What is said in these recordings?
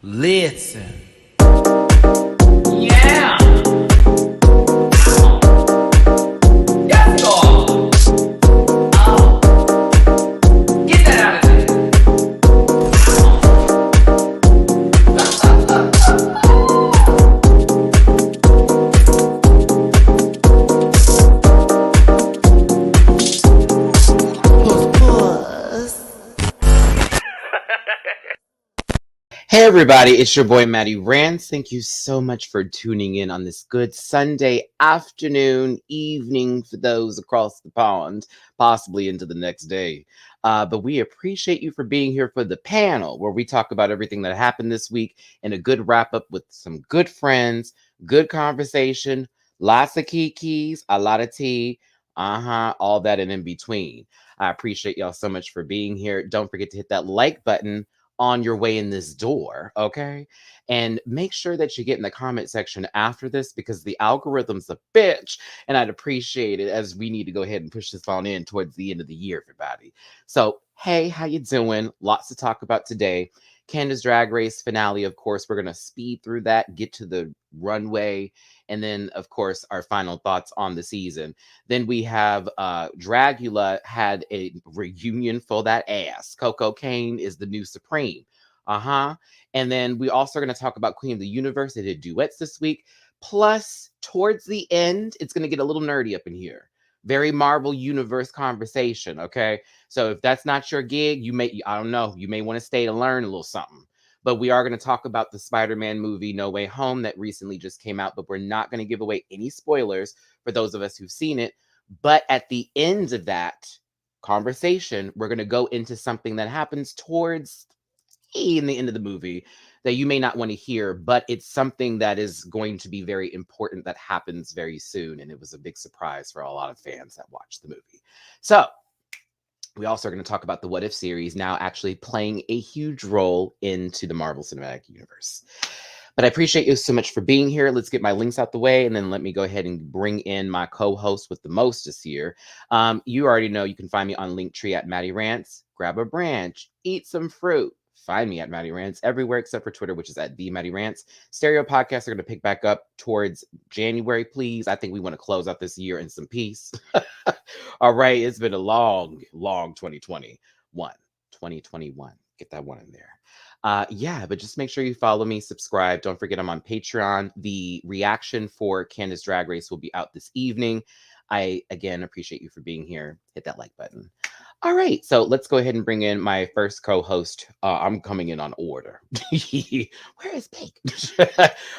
Listen. Yeah. Yes, Lord. Oh. Get that out of Hey everybody, it's your boy Matty Rants. Thank you so much for tuning in on this good Sunday afternoon, evening for those across the pond, possibly into the next day. But we appreciate you for being here for the panel where we talk about everything that happened this week and a good wrap up with some good friends, good conversation, lots of kikis, a lot of tea, all that and in between. I appreciate y'all so much for being here. Don't forget to hit that like button on your way in this door, okay? And make sure that you get in the comment section after this because the algorithm's a bitch, and I'd appreciate it as we need to go ahead and push this on in towards the end of the year, everybody. So, hey, how you doing? Lots to talk about today. Candace Drag Race finale, of course, we're going to speed through that, get to the runway, and then, of course, our final thoughts on the season. Then we have Dragula had a reunion for that ass. Coco Kane is the new Supreme. And then we also are going to talk about Queen of the Universe. They did duets this week. Plus, towards the end, it's going to get a little nerdy up in here. Very Marvel Universe conversation, okay? So if that's not your gig, I don't know, you may want to stay to learn a little something. But we are going to talk about the Spider-Man movie No Way Home that recently just came out, but we're not going to give away any spoilers for those of us who've seen it. But at the end of that conversation, we're going to go into something that happens towards in the end of the movie that you may not want to hear, but it's something that is going to be very important that happens very soon. And it was a big surprise for a lot of fans that watched the movie. So we also are going to talk about the What If series now actually playing a huge role into the Marvel Cinematic Universe. But I appreciate you so much for being here. Let's get my links out the way, and then let me go ahead and bring in my co-host with the mostest here. You already know you can find me on Linktree at MattyRants. Grab a branch, eat some fruit. Find me at MattyRants everywhere except for Twitter, which is at the MattyRants. Stereo podcasts are going to pick back up towards January, please. I think we want to close out this year in some peace. All right, it's been a long 2021. Get that one in there. Yeah, but just make sure you follow me, subscribe. Don't forget I'm on Patreon. The reaction for Candace Drag Race will be out this evening. I, again, appreciate you for being here. Hit that like button. All right, so let's go ahead and bring in my first co-host. I'm coming in on order. Where is Blake?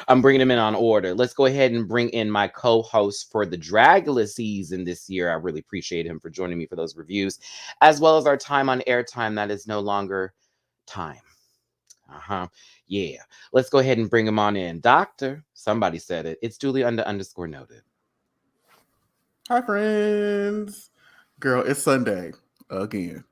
I'm bringing him in on order. Let's go ahead and bring in my co-host for the Dragula season this year. I really appreciate him for joining me for those reviews, as well as our time on airtime that is no longer time. Yeah. Let's go ahead and bring him on in. Doctor, somebody said it. It's duly underscore noted. Hi, friends. Girl, it's Sunday again.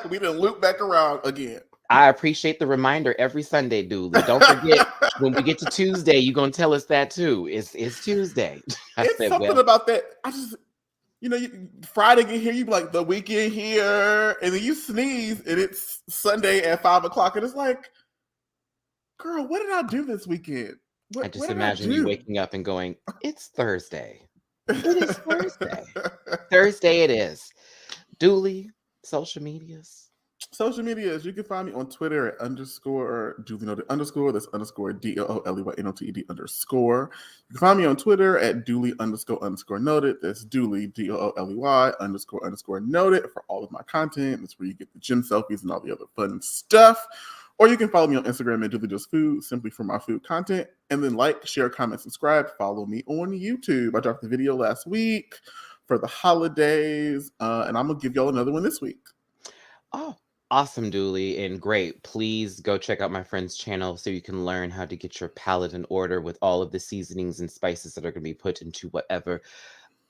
We done loop back around again. I appreciate the reminder every Sunday, Dooley. Don't forget, when we get to Tuesday, you're going to tell us that too. It's Tuesday. It's something about that. I just, Friday get here, you be like, the weekend here, and then you sneeze, and it's Sunday at 5 o'clock, and it's like, girl, what did I do this weekend? I just imagine you waking up and going, it's Thursday. It is Thursday. Thursday it is. Dooley, social medias. Social medias, you can find me on Twitter at _ duly noted _ that's _ DOOLEYNOTED _ You can find me on Twitter at duly _ noted, that's duly DOOLEY _ noted for all of my content. That's where you get the gym selfies and all the other fun stuff. Or you can follow me on Instagram at duly_food, simply for my food content. And then like, share, comment, subscribe, follow me on YouTube. I dropped the video last week for the holidays, and I'm going to give y'all another one this week. Oh, awesome, Dooley, and great. Please go check out my friend's channel so you can learn how to get your palate in order with all of the seasonings and spices that are going to be put into whatever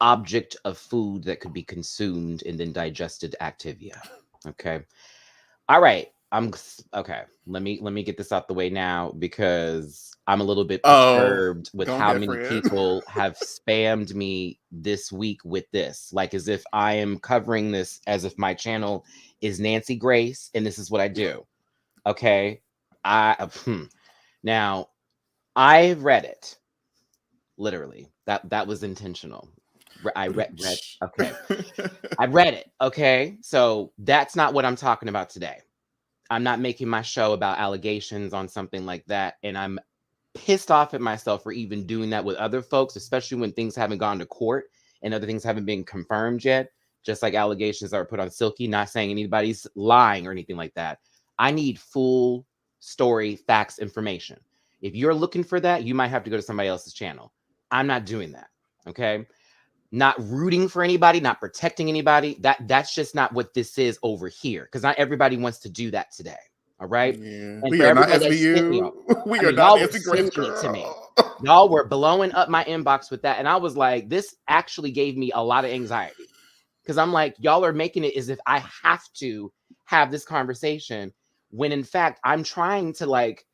object of food that could be consumed and then digested Activia. Okay. All right. Okay. Let me get this out the way now because I'm a little bit perturbed with how many people have spammed me this week with this. Like as if I am covering this as if my channel is Nancy Grace and this is what I do. Okay. Now, I read it. Literally. That was intentional. I read okay. I read it. Okay. So that's not what I'm talking about today. I'm not making my show about allegations on something like that. And I'm pissed off at myself for even doing that with other folks, especially when things haven't gone to court and other things haven't been confirmed yet. Just like allegations are put on Silky, not saying anybody's lying or anything like that. I need full story, facts, information. If you're looking for that, you might have to go to somebody else's channel. I'm not doing that. Okay. Not rooting for anybody, not protecting anybody. That's just not what this is over here. Because not everybody wants to do that today. All right. Yeah. And We for are not everybody that's sending SVU. y'all, We I are mean, not y'all were Nancy Grace sending it to me. girl. Y'all were blowing up my inbox with that. And I was like, this actually gave me a lot of anxiety. Because I'm like, y'all are making it as if I have to have this conversation when in fact I'm trying to like,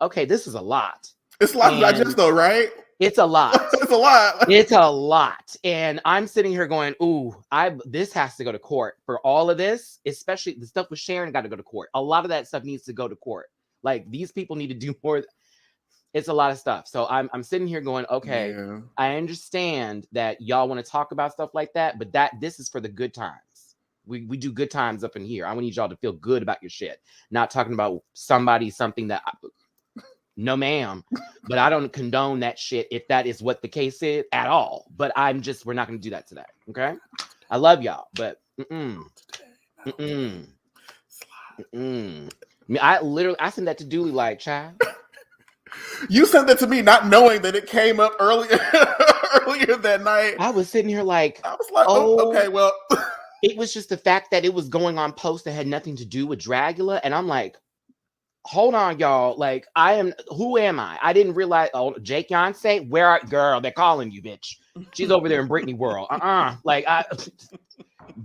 okay, this is a lot. It's a lot to digest though, right? It's a lot. It's a lot. It's a lot. And I'm sitting here going, ooh, this has to go to court for all of this, especially the stuff with Sharon got to go to court. A lot of that stuff needs to go to court. Like these people need to do more. It's a lot of stuff. So I'm sitting here going, okay, Yeah. I understand that y'all want to talk about stuff like that, but this is for the good times. We do good times up in here. I need y'all to feel good about your shit. Not talking about something that no, ma'am, but I don't condone that shit if that is what the case is at all. But we're not going to do that today. Okay. I love y'all, but I sent that to Dooley like, child. You sent that to me not knowing that it came up earlier that night. I was sitting here like, I was like, oh okay, well. It was just the fact that it was going on posts that had nothing to do with Dragula. And I'm like, hold on, y'all. Like, who am I? I didn't realize, Jake Yonsei, girl, they're calling you, bitch. She's over there in Britney world. Like,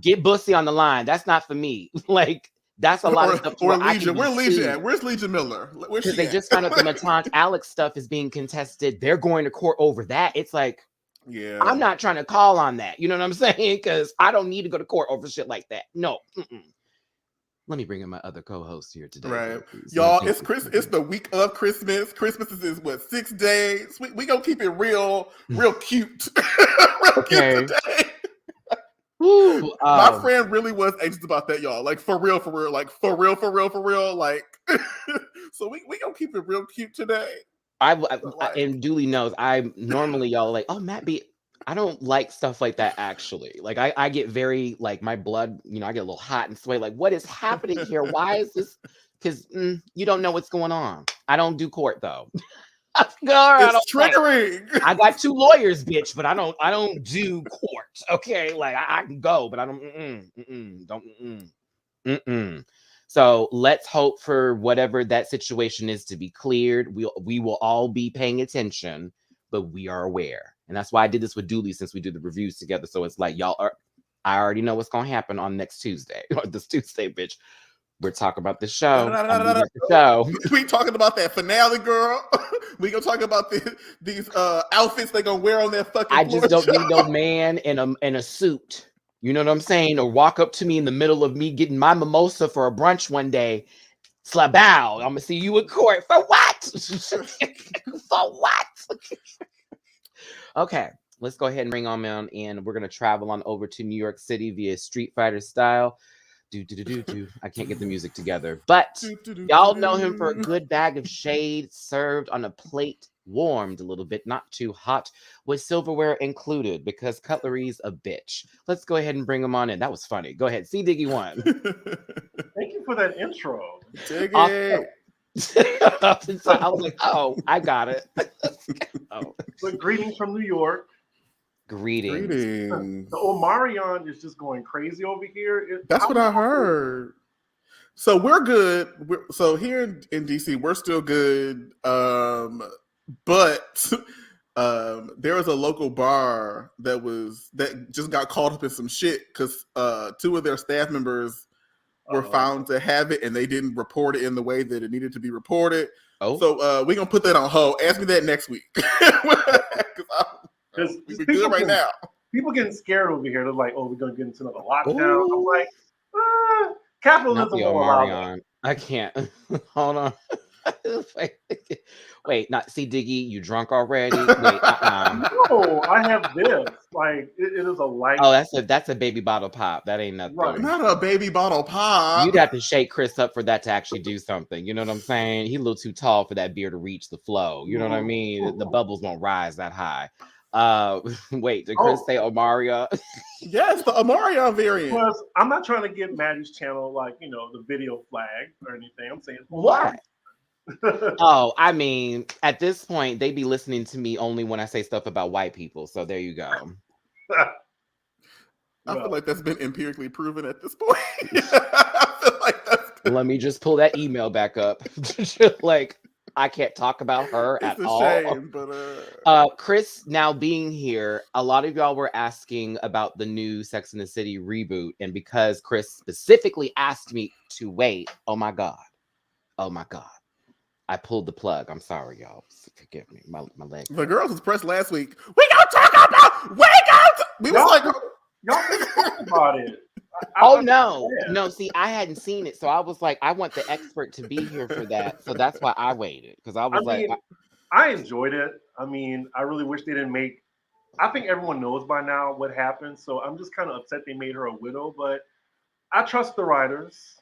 get Bussy on the line. That's not for me. Like, that's a lot of stuff. Or Legion. Where's Legion at? Where's Legion Miller? Because they just found out the Matante Alex stuff is being contested. They're going to court over that. It's like, yeah, I'm not trying to call on that. You know what I'm saying? Because I don't need to go to court over shit like that. No. Let me bring in my other co-host here today. Right. Y'all, it's the week of Christmas. Christmas is what, 6 days? We gonna keep it real cute. Cute today. Ooh, my friend really was anxious about that, y'all. Like for real. Like for real. Like so we gonna keep it real cute today. And Dooley knows I normally y'all like, oh Matt B. I don't like stuff like that actually. Like I get very like my blood, I get a little hot and sweaty. Like, what is happening here? Why is this? Because you don't know what's going on. I don't do court though. It's triggering. I got 2 lawyers, bitch, but I don't do court. Okay, like I can go, but I don't. So let's hope for whatever that situation is to be cleared. We will all be paying attention, but we are aware. And that's why I did this with Dooley since we do the reviews together. So it's like, I already know what's going to happen on next Tuesday. Or this Tuesday, bitch. We're talking about the show. We talking about that finale, girl. We gonna talk about these outfits they gonna wear on their fucking. I just don't need no man in a suit. You know what I'm saying? Or walk up to me in the middle of me getting my mimosa for a brunch one day. Slabow. I'm gonna see you in court for what? For what? Okay, let's go ahead and bring on and we're gonna travel on over to New York City via Street Fighter style. I can't get the music together, but y'all know him for a good bag of shade served on a plate, warmed a little bit, not too hot, with silverware included because cutlery's a bitch. Let's go ahead and bring him on in. That was funny. Go ahead, C Diggy one. Thank you for that intro. Dig it. So I was like, oh, I got it. But greetings from New York. Greetings. The Omarion is just going crazy over here. That's what I heard. So we're good. So here in DC, we're still good. But there was a local bar that just got caught up in some shit because 2 of their staff members were found to have it and they didn't report it in the way that it needed to be reported. So we're gonna put that on hold. Ask me that next week. Because we're good right now. People getting scared over here. They're like, "Oh, we're gonna get into another lockdown." Ooh. I'm like, capitalism will allow that. I can't. Hold on. Wait, not see Diggy, you drunk already? Wait, No, I have this. Like it is a light. Oh, that's a baby bottle pop. That ain't nothing. Right. Not a baby bottle pop. You'd have to shake Chris up for that to actually do something. You know what I'm saying? He's a little too tall for that beer to reach the flow. You know what I mean? The bubbles won't rise that high. Wait, did Chris say Omaria? Yes, the Omarion variant. Because I'm not trying to get Maddie's channel like the video flag or anything. I'm saying What? Oh, I mean, at this point, they be listening to me only when I say stuff about white people. So there you go. I feel like that's been empirically proven at this point. I feel like Let me just pull that email back up. Like, I can't talk about her at all. Shame, but Chris, now being here, a lot of y'all were asking about the new Sex and the City reboot. And because Chris specifically asked me to wait, oh my God. I pulled the plug. I'm sorry, y'all. Forgive me. My leg. The girls was pressed last week. We gonna talk about. We was like, y'all can talk about it. Oh no. See, I hadn't seen it, so I was like, I want the expert to be here for that. So that's why I waited, because I was I enjoyed it. I mean, I really wish they didn't make. I think everyone knows by now what happened, so I'm just kind of upset they made her a widow. But I trust the writers.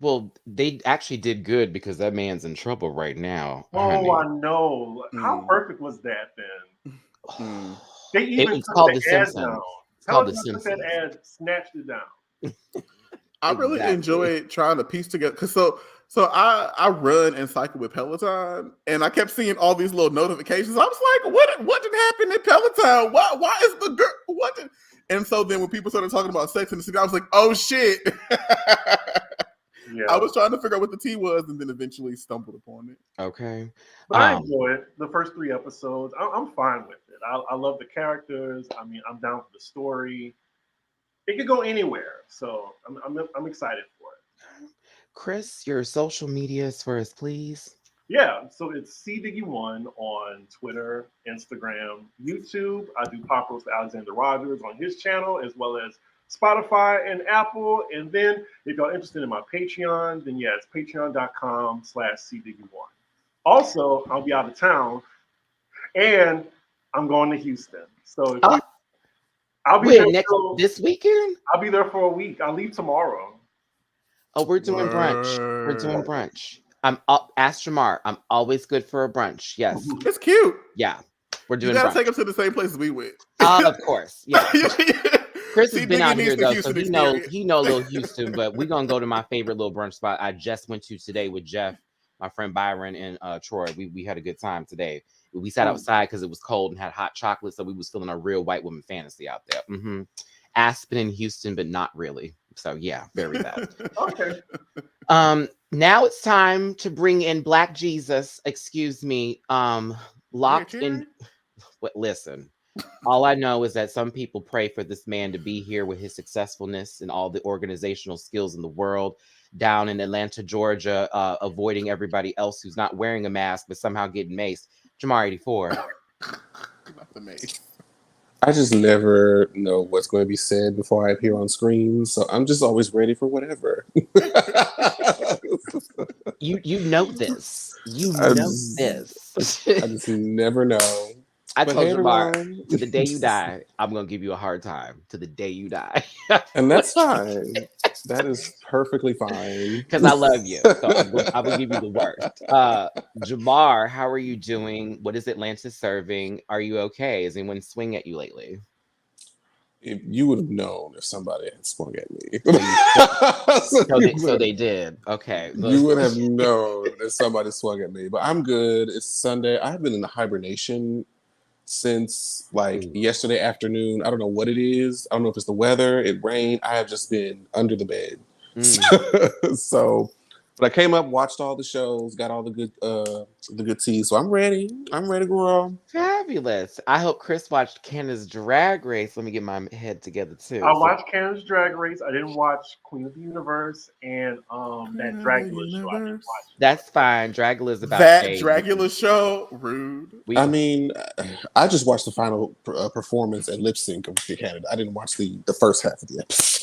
Well, they actually did good because that man's in trouble right now. Oh, honey. I know. How perfect was that then? They even it's called The ad Simpsons. down. It's called The Simpsons. That ad snatched it down. I really enjoyed trying to piece together because so I run and cycle with Peloton, and I kept seeing all these little notifications. I was like, what did happen in Peloton? Why is the girl what did? And so then when people started talking about Sex and the City, I was like, oh shit. Yeah. I was trying to figure out what the tea was, and then eventually stumbled upon it. Okay, but I enjoyed the first 3 episodes. I'm fine with it. I love the characters. I mean, I'm down for the story. It could go anywhere, so I'm excited for it. Chris, your social medias for us, please. Yeah, so it's CDiggy1 on Twitter, Instagram, YouTube. I do pop roast Alexander Rogers on his channel, as well as Spotify and Apple. And then if y'all interested in my Patreon, then yeah, it's patreon.com/CDiggy1. Also, I'll be out of town and I'm going to Houston. So I'll be there this weekend? I'll be there for a week. I leave tomorrow. Oh, we're doing brunch. I'm up. Ask Jamar. I'm always good for a brunch. Yes. It's cute. Yeah. We're doing brunch. You gotta brunch. take them to the same place as we went. Of course. Yeah. Chris has been out here though, so he know a little Houston, but we're gonna go to my favorite little brunch spot I just went to today with Jeff, my friend Byron, and Troy. We had a good time today. We sat outside because it was cold and had hot chocolate, so we was feeling a real white woman fantasy out there. Aspen in Houston, but not really. So yeah, very bad. Okay. Now it's time to bring in Black Jesus. Excuse me. Locked in. Listen. All I know is that some people pray for this man to be here with his successfulness and all the organizational skills in the world down in Atlanta, Georgia, avoiding everybody else who's not wearing a mask, but somehow getting maced. Jamar 84. Not the mace. I just never know what's going to be said before I appear on screen, so I'm just always ready for whatever. You know this. I just never know. I told Jamar, to the day you die, I'm going to give you a hard time. To the day you die. And that's fine. That is perfectly fine. Because I love you. So I will give you the worst. Jamar, how are you doing? What is Atlanta serving? Are you okay? Has anyone swing at you lately? If you would have known if somebody had swung at me. So they did. Okay. You would have known if somebody swung at me. But I'm good. It's Sunday. I've been in the hibernation since yesterday afternoon. I don't know what it is. I don't know if it's the weather, it rained. I have just been under the bed. But I came up, watched all the shows, got all the good tea. So I'm ready. I'm ready, girl. Fabulous. I hope Chris watched Canada's Drag Race. Let me get my head together too. I watched Canada's Drag Race. I didn't watch Queen of the Universe and that Dracula show. I didn't watch. That's fine. Dracula's about that shade. Dracula show. Rude. I mean, I just watched the final performance and lip sync of Canada. I didn't watch the first half of the episode.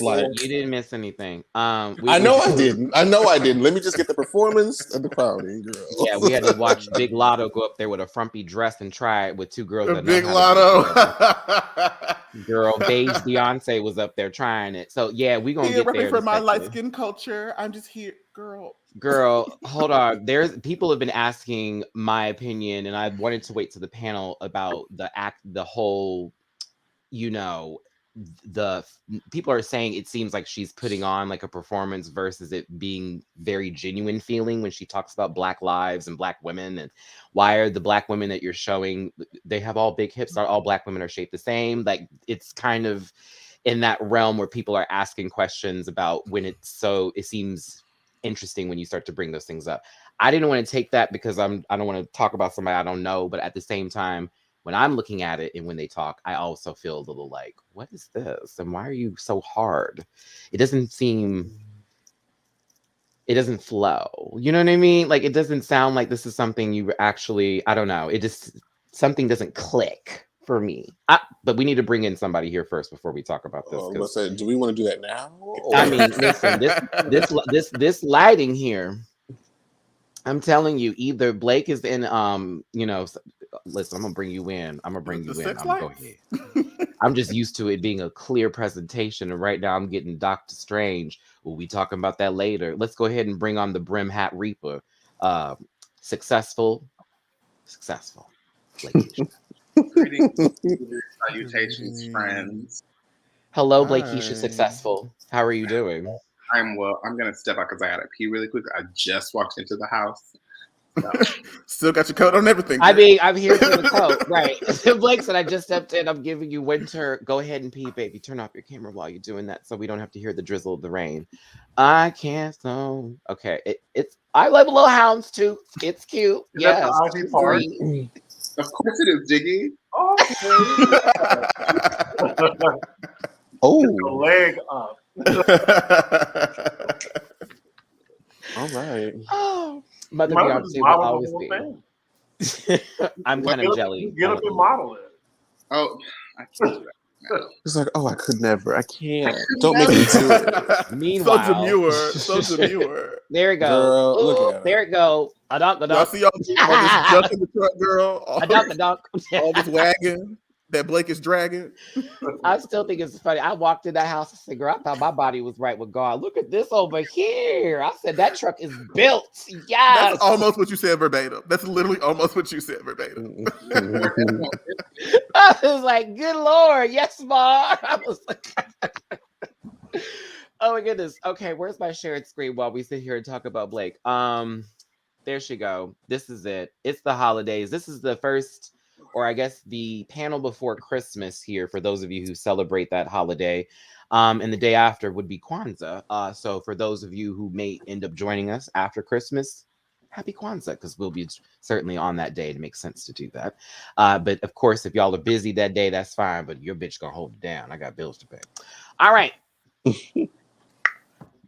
Well, you didn't miss anything. I know I didn't. Let me just get the performance and the crowding, girl. Yeah, we had to watch Big Lotto go up there with a frumpy dress and try it with two girls. That Big Lotto. Girl, beige Beyonce was up there trying it. So yeah, we gonna get there. For my light skin culture, I'm just here, girl. Hold on. There's people have been asking my opinion, and I wanted to wait to the panel about the whole, the people are saying it seems like she's putting on like a performance versus it being very genuine feeling when she talks about Black lives and Black women, and why are the Black women that you're showing, they have all big hips, all Black women are shaped the same. Like, it's kind of in that realm where people are asking questions about when it seems interesting when you start to bring those things up. I didn't want to take that because I don't want to talk about somebody I don't know, but at the same time, when I'm looking at it and when they talk, I also feel a little like, what is this? And why are you so hard? It doesn't flow. You know what I mean? Like, it doesn't sound like this is something you actually, I don't know. Something doesn't click for me. But we need to bring in somebody here first before we talk about this. Let's say, do we want to do that now? I mean, listen, this lighting here, I'm telling you, either Blake is in, listen, I'm gonna bring you in. I'm gonna go ahead. I'm just used to it being a clear presentation, and right now I'm getting Doctor Strange. We'll be talking about that later. Let's go ahead and bring on the Brim Hat Reaper. Successful. Greetings, salutations, friends. Hello, Blakeisha. Successful. How are you doing? I'm well. I'm gonna step out because I gotta pee really quick. I just walked into the house. So. Still got your coat on, everything. I mean, I'm here for the coat, right? Blake said, I just stepped in. I'm giving you winter. Go ahead and pee, baby. Turn off your camera while you're doing that, so we don't have to hear the drizzle of the rain. I can't. So okay, it's. I love a little houndstooth. It's cute. Yes. Of course it is, Jiggy. Oh, the leg up. All right. Oh, Mother Beyonce will always be. I'm kind of jelly. Get up and model it. Oh, I can't do that. No. It's like, oh, I could never. I can't. Don't make me do it. Meanwhile, so demure. There we go. Girl, look at there it go. Y'all see all this junk in the truck, girl? All this wagon that Blake is dragging. I still think it's funny. I walked in that house and said, girl, I thought my body was right with God. Look at this over here. I said, that truck is built. Yes. That's almost what you said verbatim. That's literally almost what you said verbatim. I was like, good Lord. Yes, Ma. I was like, oh my goodness. Okay, where's my shared screen while we sit here and talk about Blake? There she go. This is it. It's the holidays. This is the first, or I guess the panel before Christmas here for those of you who celebrate that holiday. And the day after would be Kwanzaa. So for those of you who may end up joining us after Christmas, happy Kwanzaa, because we'll be certainly on that day. It makes sense to do that. But of course, if y'all are busy that day, that's fine. But your bitch gonna hold it down. I got bills to pay. All right.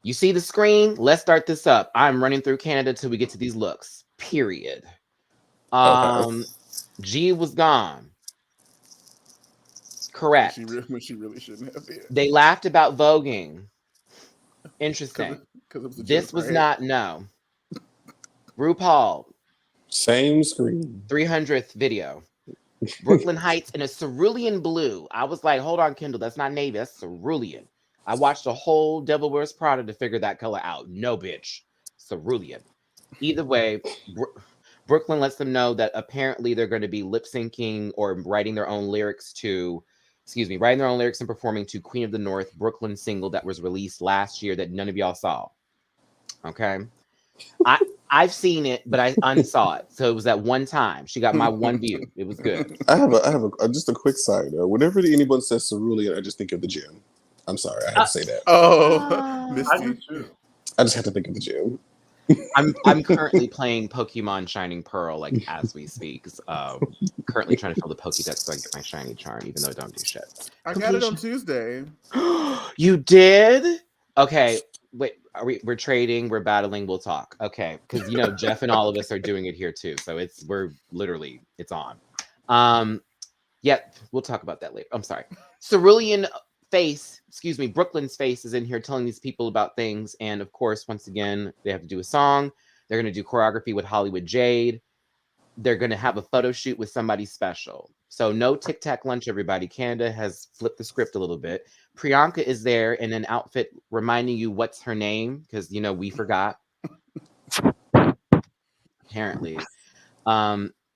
You see the screen? Let's start this up. I'm running through Canada till we get to these looks. Period. G was gone. Correct. She really shouldn't have been. They laughed about voguing. Interesting. This was not RuPaul. Same screen. 300th video. Brooklyn Heights in a cerulean blue. I was like, hold on, Kendall. That's not navy. That's cerulean. I watched a whole Devil Wears Prada to figure that color out. No, bitch. Cerulean. Either way, Brooklyn lets them know that apparently they're going to be lip syncing or writing their own lyrics and performing to Queen of the North, Brooklyn single that was released last year that none of y'all saw. Okay. I've seen it, but I unsaw it. So it was that one time. She got my one view. It was good. I have just a quick side. Whenever anyone says cerulean, I just think of the gym. I'm sorry, I have to say that. Oh, I do too. I just have to think of the gym. I'm currently playing Pokemon Shining Pearl like as we speak. Currently trying to fill the Pokédex so I can get my shiny charm, even though it don't do shit. I got it on Tuesday. You did? Okay. Wait, we're trading, we're battling, we'll talk. Okay, because Jeff and all of us are doing it here too. So we're literally it's on. Yeah, we'll talk about that later. I'm sorry. Cerulean Face, excuse me, Brooklyn's Face is in here telling these people about things. And of course, once again, they have to do a song. They're going to do choreography with Hollywood Jade. They're going to have a photo shoot with somebody special. So no Tic Tac lunch, everybody. Canada has flipped the script a little bit. Priyanka is there in an outfit reminding you what's her name, because, we forgot. Apparently.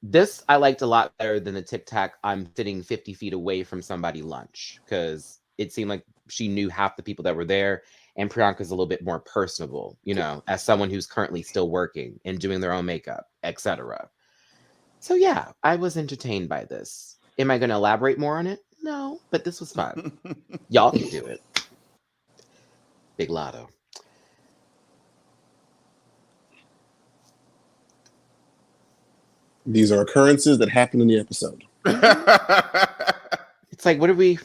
This I liked a lot better than the Tic Tac. I'm sitting 50 feet away from somebody lunch, because it seemed like she knew half the people that were there, and Priyanka's a little bit more personable, as someone who's currently still working and doing their own makeup, etc. So yeah, I was entertained by this. Am I going to elaborate more on it? No, but this was fun. Y'all can do it. Big Lotto. These are occurrences that happen in the episode. It's like, what are we?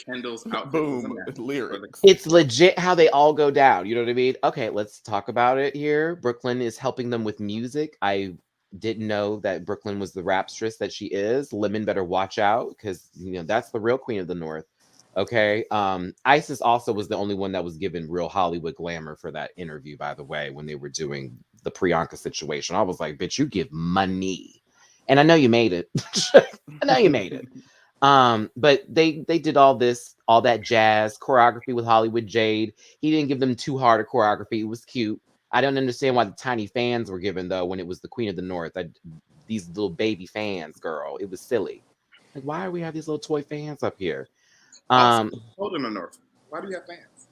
Kendall's outfit. Boom. Lyrics. It's legit how they all go down. You know what I mean? Okay, let's talk about it here. Brooklyn is helping them with music. I didn't know that Brooklyn was the rapstress that she is. Lemon better watch out, because that's the real queen of the North. Okay. Isis also was the only one that was given real Hollywood glamour for that interview, by the way, when they were doing the Priyanka situation. I was like, bitch, you give money. And I know you made it. I know you made it. But they did all that jazz choreography with Hollywood Jade. He didn't give them too hard a choreography. It was cute. I don't understand why the tiny fans were given, though, when it was the Queen of the North. These little baby fans, girl. It was silly. Like, why do we have these little toy fans up here? Hold in the North. Why do you have fans?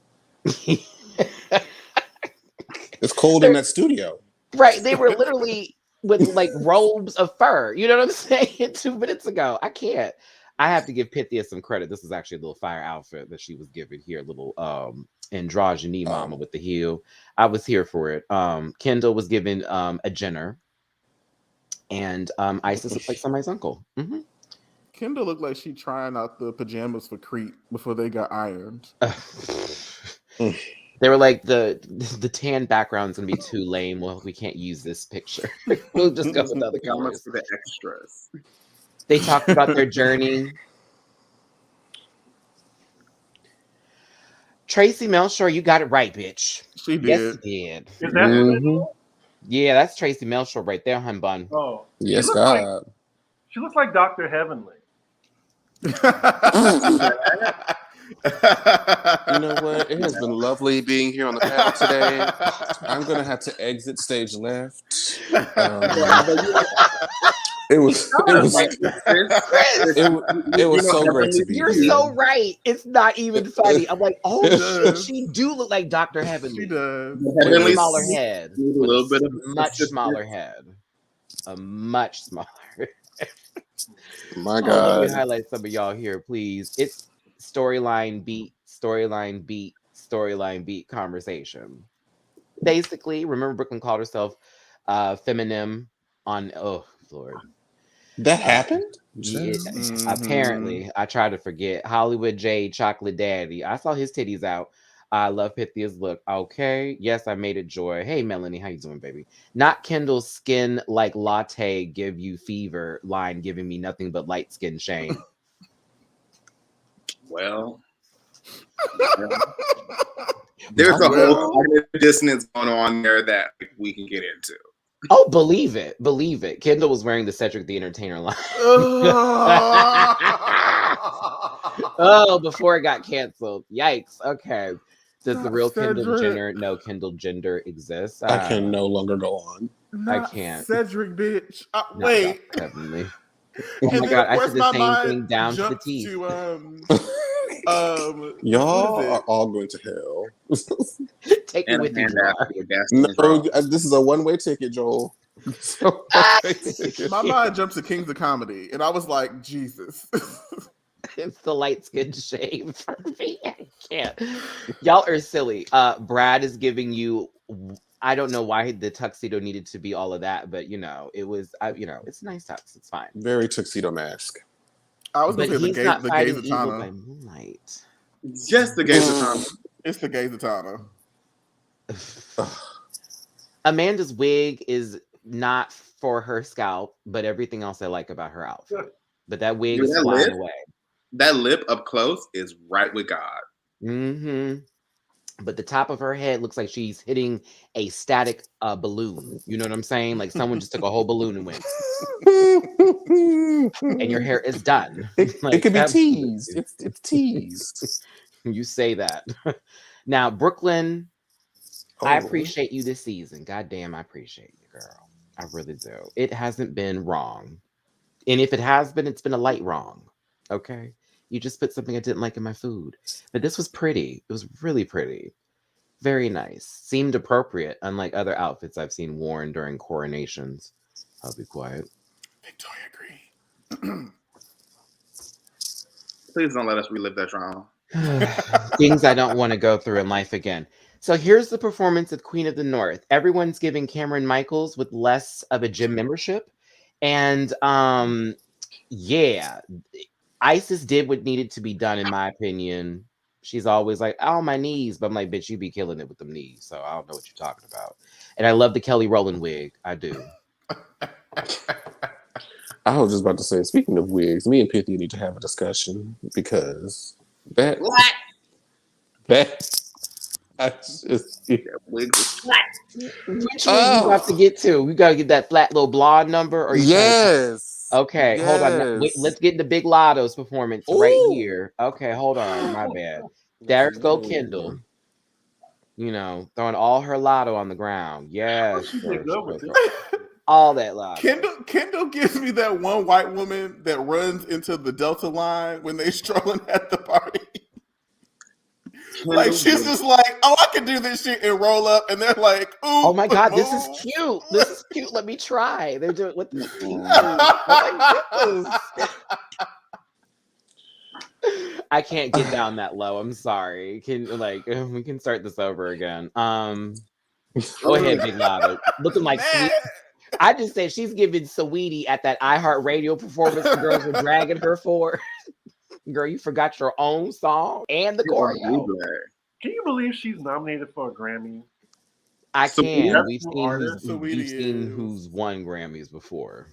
It's cold in that studio. Right. They were literally with like robes of fur. You know what I'm saying? 2 minutes ago. I can't. I have to give Pythia some credit. This is actually a little fire outfit that she was given here. A little androgyny mama with the heel. I was here for it. Kendall was given a Jenner. And Isis looked like somebody's uncle. Mm-hmm. Kendall looked like she trying out the pajamas for Crete before they got ironed. They were like, the tan background's gonna be too lame. Well, we can't use this picture. We'll just go with other colors. For the extras. They talked about their journey. Tracy Melshore, you got it right, bitch. She did. Yes, you did. Is that Yeah, that's Tracy Melshore right there, hun bun. Oh, Yes, God. she looks like Dr. Heavenly. You know what? It has been lovely being here on the panel today. I'm going to have to exit stage left. It was so great to be You're here. so right. It's not even funny. I'm like, oh shit, she do look like Dr. Heavenly. She does. With a smaller head. A little bit of much smaller head. A much smaller head. My Let God. me highlight some of y'all here, please. It's storyline beat conversation. Basically, remember Brooklyn called herself feminine on Lord. That happened? Yeah, apparently. I try to forget. Hollywood Jade, Chocolate Daddy. I saw his titties out. I love Pythia's look. Okay. Yes, I made it, Joy. Hey, Melanie, how you doing, baby? Not Kendall's skin like latte give you fever line giving me nothing but light skin shame. Well, there's a whole cognitive dissonance going on there that we can get into. Oh, believe it. Believe it. Kendall was wearing the Cedric the Entertainer line. Oh, before it got canceled. Yikes. Okay. Does the real Kendall Jenner know Kendall Gender exists? I can no longer go on. I can't. Cedric, bitch. Wait. Heavenly. Oh my God. I said the same thing down to the teeth. Y'all are all going to hell. Take it with you. No, this is a one-way ticket, Joel. My mind jumps to Kings of Comedy, and I was like, Jesus. It's the light skin shade for me. I can't. Y'all are silly. Brad is giving you. I don't know why the tuxedo needed to be all of that, but it was, it's a nice tux. It's fine. Very tuxedo mask. I was But gonna say he's not the fighting gays evil Zatanna. by moonlight. Just the gays of time. It's the gays Zatanna. Amanda's wig is not for her scalp, but everything else I like about her outfit. But that wig Dude, is that flying lip? away. That lip up close is right with God. Mm-hmm. But the top of her head looks like she's hitting a static balloon. You know what I'm saying? Like someone just took a whole balloon and went, and your hair is done. It could be absolutely. teased. It's teased. You say that. Now, Brooklyn, I Oh. appreciate you this season. God damn, I appreciate you, girl. I really do. It hasn't been wrong. And if it has been, it's been a light wrong. Okay? You just put something I didn't like in my food. But this was pretty. It was really pretty. Very nice. Seemed appropriate, unlike other outfits I've seen worn during coronations. I'll be quiet. Victoria Green. Please don't let us relive that trauma. Things I don't want to go through in life again. So here's the performance of Queen of the North. Everyone's giving Cameron Michaels with less of a gym membership. And yeah, Isis did what needed to be done, in my opinion. She's always like, oh, my knees. But I'm like, bitch, you be killing it with them knees. So I don't know what you're talking about. And I love the Kelly Rowland wig. I do. I was just about to say, speaking of wigs, me and Pithy need to have a discussion because that I just That wig was flat. Which one you got to get to? We got to get that flat little blonde number? Or you yes. Okay, hold on. Wait, Yes. let's get into Big Lotto's performance right Ooh. here. Okay, hold on. My bad. There go Kendall. Throwing all her lotto on the ground. Yes. She did good with it. All that lotto. Kendall gives me that one white woman that runs into the Delta line when they strolling at the party. Like she's just like, oh, I can do this shit and roll up, and they're like, ooh, Oh my God, this is ooh. cute. This is cute. Let me try. They're doing what the I can't get down that low. I'm sorry. We can start this over again. Go ahead, Big Lotto. Looking like sweet. I just said she's giving Saweetie at that iHeartRadio performance the girls were dragging her for. Girl, you forgot your own song and the choreo. Can you believe she's nominated for a Grammy? I can. That's We've who seen who's won Grammys before.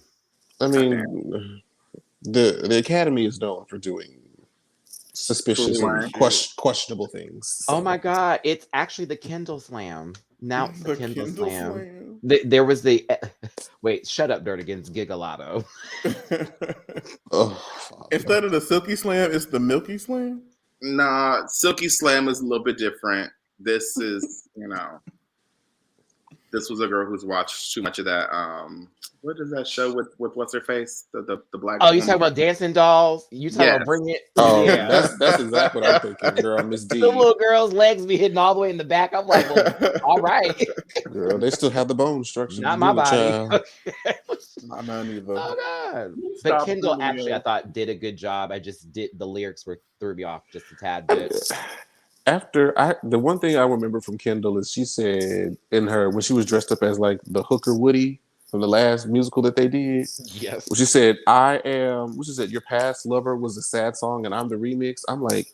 I mean, the Academy is known for doing suspicious and questionable things. Oh my God, it's actually the Kendall Slam. Now it's the Kendall Slam. Slam. There was the wait, shut up, Dirt against Gigalotto. Instead of the Silky Slam, it's the Milky Slam. Nah, Silky Slam is a little bit different. This is, this was a girl who's watched too much of that. What is that show with what's her face? The black. Oh, you talking about Dancing Dolls? You talking about Bring It? Oh, yeah. that's exactly what I'm thinking, girl. Miss D. The little girl's legs be hidden all the way in the back. I'm like, well, all right. Girl, they still have the bone structure. Not my body. Not mine either. Oh God! But Kendall actually, I thought, did a good job. I just did the lyrics threw me off just a tad bit. The one thing I remember from Kendall is she said when she was dressed up as like the hooker Woody from the last musical that they did. Yes. She said, your past lover was a sad song and I'm the remix. I'm like,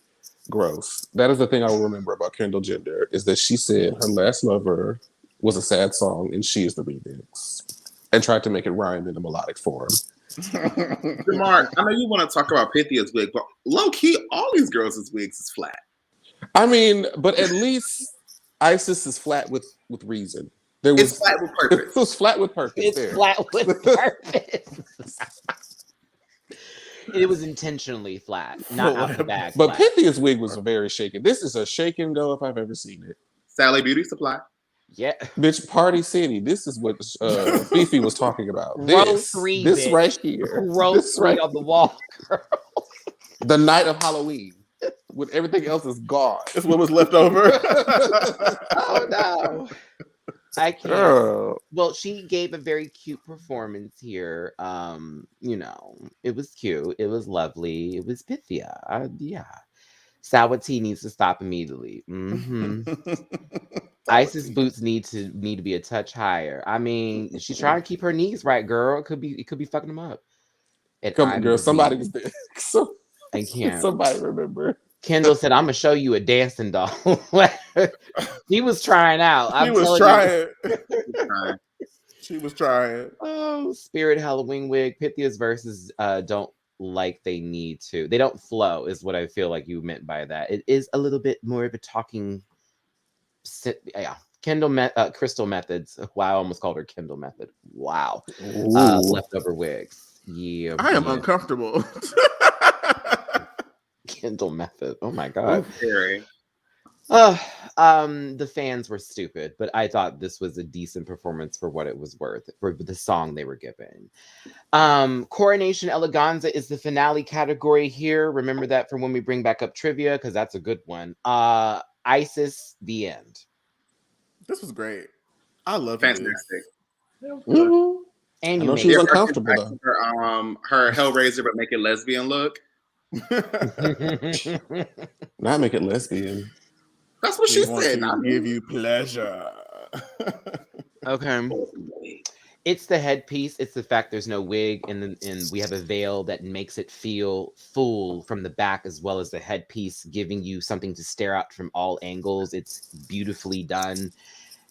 gross. That is the thing I will remember about Kendall Jenner is that she said her last lover was a sad song and she is the remix. And tried to make it rhyme in a melodic form. Mark, I know you want to talk about Pythia's wig, but low key, all these girls' wigs is flat. I mean, but at least Isis is flat with reason. It's flat with purpose. It was flat with purpose. It's flat with purpose. It was intentionally flat, not out the bag. But Pythia's wig was very shaken. This is a shake and go if I've ever seen it. Sally Beauty Supply. Yeah, bitch, Party City. This is what Fifi was talking about. Row 3, this bitch. right here. Row 3 on the wall, girl. The night of Halloween, when everything else is gone. That's what was left over. Oh no, I can't. Girl. Well, she gave a very cute performance here. It was cute. It was lovely. It was Pythia. Yeah. Sawati needs to stop immediately. Mm-hmm. Isis boots need to be a touch higher. I mean, she's trying to keep her knees right, girl. It could be fucking them up. And Come on, girl. Somebody was there. So, I can't. Somebody remember. Kendall said, "I'm gonna show you a dancing doll." He was trying out. She was trying. She was trying. Oh, Spirit Halloween wig. Pythia's verses don't like they need to. They don't flow, is what I feel like you meant by that. It is a little bit more of a talking. Yeah, Crystal Methods. Wow, I almost called her Kendall Method. Wow. Leftover wigs. Yeah, I am uncomfortable. Kendall Method. Oh my god. Scary. The fans were stupid, but I thought this was a decent performance for what it was worth, for the song they were given. Coronation Eleganza is the finale category here. Remember that for when we bring back up trivia, because that's a good one. Isis, the end. This was great. I love Fantastic. Mm-hmm. And I you know made she was it. uncomfortable though. Her Hellraiser, but make it lesbian look. Not make it lesbian. That's what she said. To give you pleasure. Okay. It's the headpiece. It's the fact there's no wig, and we have a veil that makes it feel full from the back, as well as the headpiece giving you something to stare at from all angles. It's beautifully done.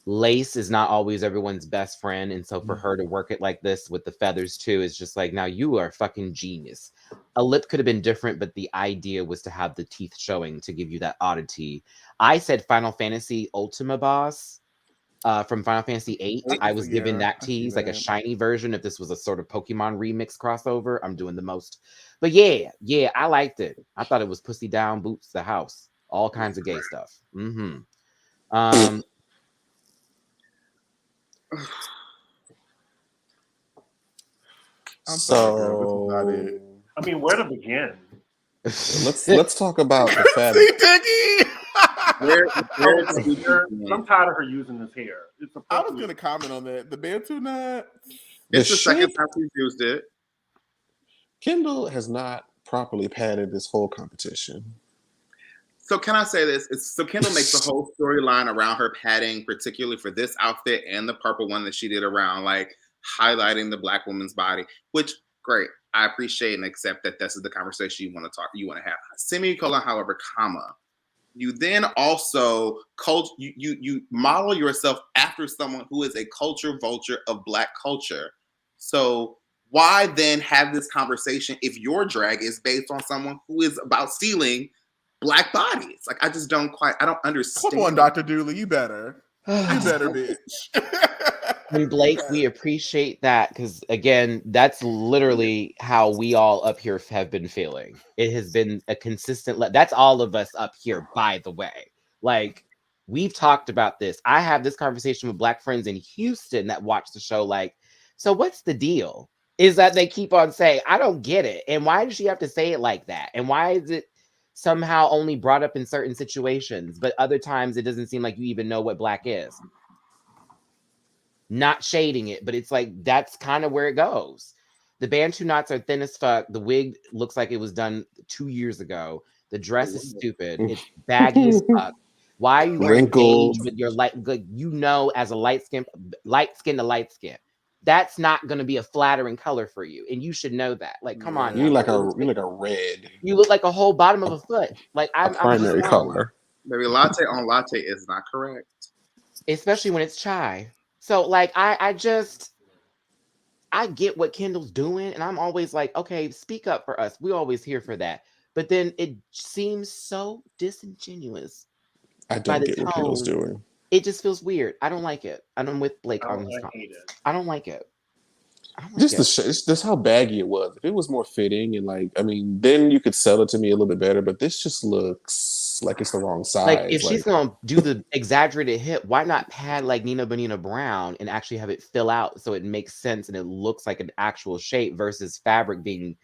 Lace is not always everyone's best friend, and so for her to work it like this with the feathers too is just like, now you are fucking genius. A lip could have been different, but the idea was to have the teeth showing to give you that oddity. I said Final Fantasy Ultima Boss from Final Fantasy VIII. I was given that tease, like a shiny version. If this was a sort of Pokemon remix crossover, I'm doing the most. But yeah, I liked it. I thought it was pussy down, boots the house, all kinds of gay stuff. So, I mean, where to begin? let's talk about the fact. I'm tired of her using this hair. I was going to comment on that. The Bantu knot. It's the second time she's used it. Kendall has not properly padded this whole competition. So can I say this? So Kendall makes the whole storyline around her padding, particularly for this outfit and the purple one that she did around, like highlighting the Black woman's body, which great. I appreciate and accept that this is the conversation you want to have. Semicolon, however, comma. You then also you model yourself after someone who is a culture vulture of Black culture. So why then have this conversation if your drag is based on someone who is about stealing Black bodies? Like, I just don't understand. Come on, Dr. Dooley, you better. You better, bitch. And Blake, we appreciate that, because again, that's literally how we all up here have been feeling. It has been a consistent that's all of us up here, by the way. Like, we've talked about this. I have this conversation with Black friends in Houston that watch the show, like, so what's the deal? Is that they keep on saying, I don't get it. And why does she have to say it like that? And why is it somehow only brought up in certain situations, but other times it doesn't seem like you even know what Black is? Not shading it, but it's like, that's kind of where it goes. The Bantu knots are thin as fuck. The wig looks like it was done 2 years ago. The dress is stupid. It's baggy as fuck. Why are you engaged with your light? Like, as a light skin to light skin, that's not going to be a flattering color for you, and you should know that. Like, come on, you like a red. You look like a whole bottom of a foot. Like, I'm primary color. Maybe latte on latte is not correct, especially when it's chai. So, like, I get what Kendall's doing, and I'm always like, okay, speak up for us. We're always here for that. But then it seems so disingenuous. I don't get what Kendall's doing. It just feels weird. I don't like it. I'm with Blake on this. I don't like it. Just how baggy it was. If it was more fitting and then you could sell it to me a little bit better. But this just looks like it's the wrong size. Like, if she's gonna do the exaggerated hip, why not pad like Nina Bonina Brown and actually have it fill out so it makes sense and it looks like an actual shape versus fabric being,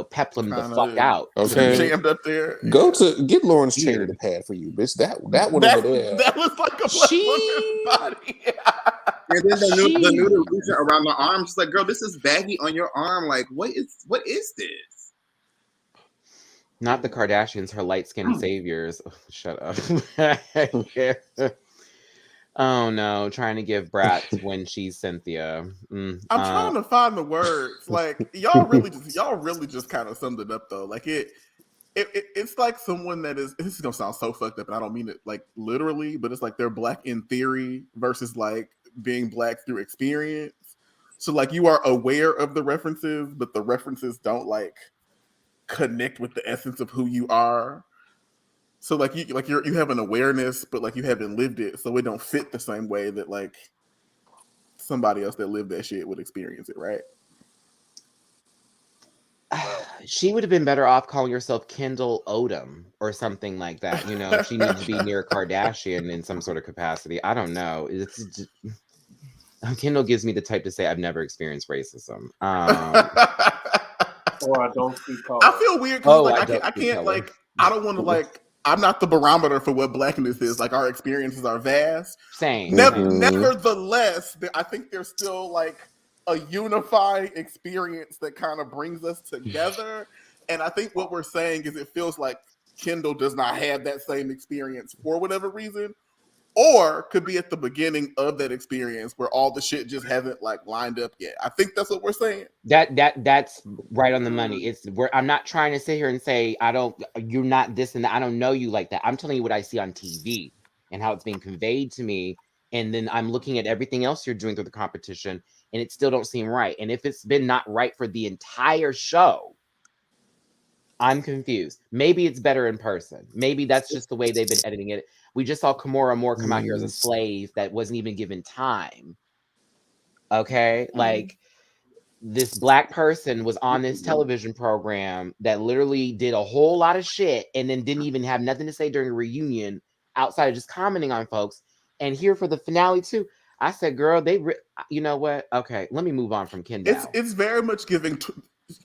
peplum the fuck out. Okay, jammed up there. Go to get Lawrence Chaney to pad for you, bitch. That one over there. That was like a Black woman's body. And then the new region around the arm, she's like, girl, this is baggy on your arm. Like, what is this? Not the Kardashians, her light-skinned saviors. Oh, shut up. Oh no, trying to give brats when she's Cynthia. I'm trying to find the words. Like y'all really just kind of summed it up though. Like it's like someone that is. This is gonna sound so fucked up, and I don't mean it like literally, but it's like they're black in theory versus like being black through experience. So like you are aware of the references, but the references don't like connect with the essence of who you are. So like you have an awareness, but like you haven't lived it, so it don't fit the same way that like somebody else that lived that shit would experience it, right? She would have been better off calling herself Kendall Odom or something like that. You know, she needs to be near Kardashian in some sort of capacity. I don't know. It's just, Kendall gives me the type to say I've never experienced racism. Or I don't see color. I feel weird because I can't like I don't want to like I'm not the barometer for what blackness is. Like our experiences are vast. Same. Nevertheless, I think there's still like a unifying experience that kind of brings us together. And I think what we're saying is it feels like Kendall does not have that same experience for whatever reason, or could be at the beginning of that experience where all the shit just hasn't like lined up yet. I think that's what we're saying. That's right on the money. It's where I'm not trying to sit here and say you're not this and that. I don't know you like that. I'm telling you what I see on TV and how it's being conveyed to me. And then I'm looking at everything else you're doing through the competition, and it still don't seem right. And if it's been not right for the entire show, I'm confused. Maybe it's better in person. Maybe that's just the way they've been editing it. We just saw Kimora Moore come out here as a slave that wasn't even given time. Okay? Like, this black person was on this television program that literally did a whole lot of shit and then didn't even have nothing to say during a reunion outside of just commenting on folks. And here for the finale too, I said, girl, you know what? Okay, let me move on from Kendall. It's very much giving.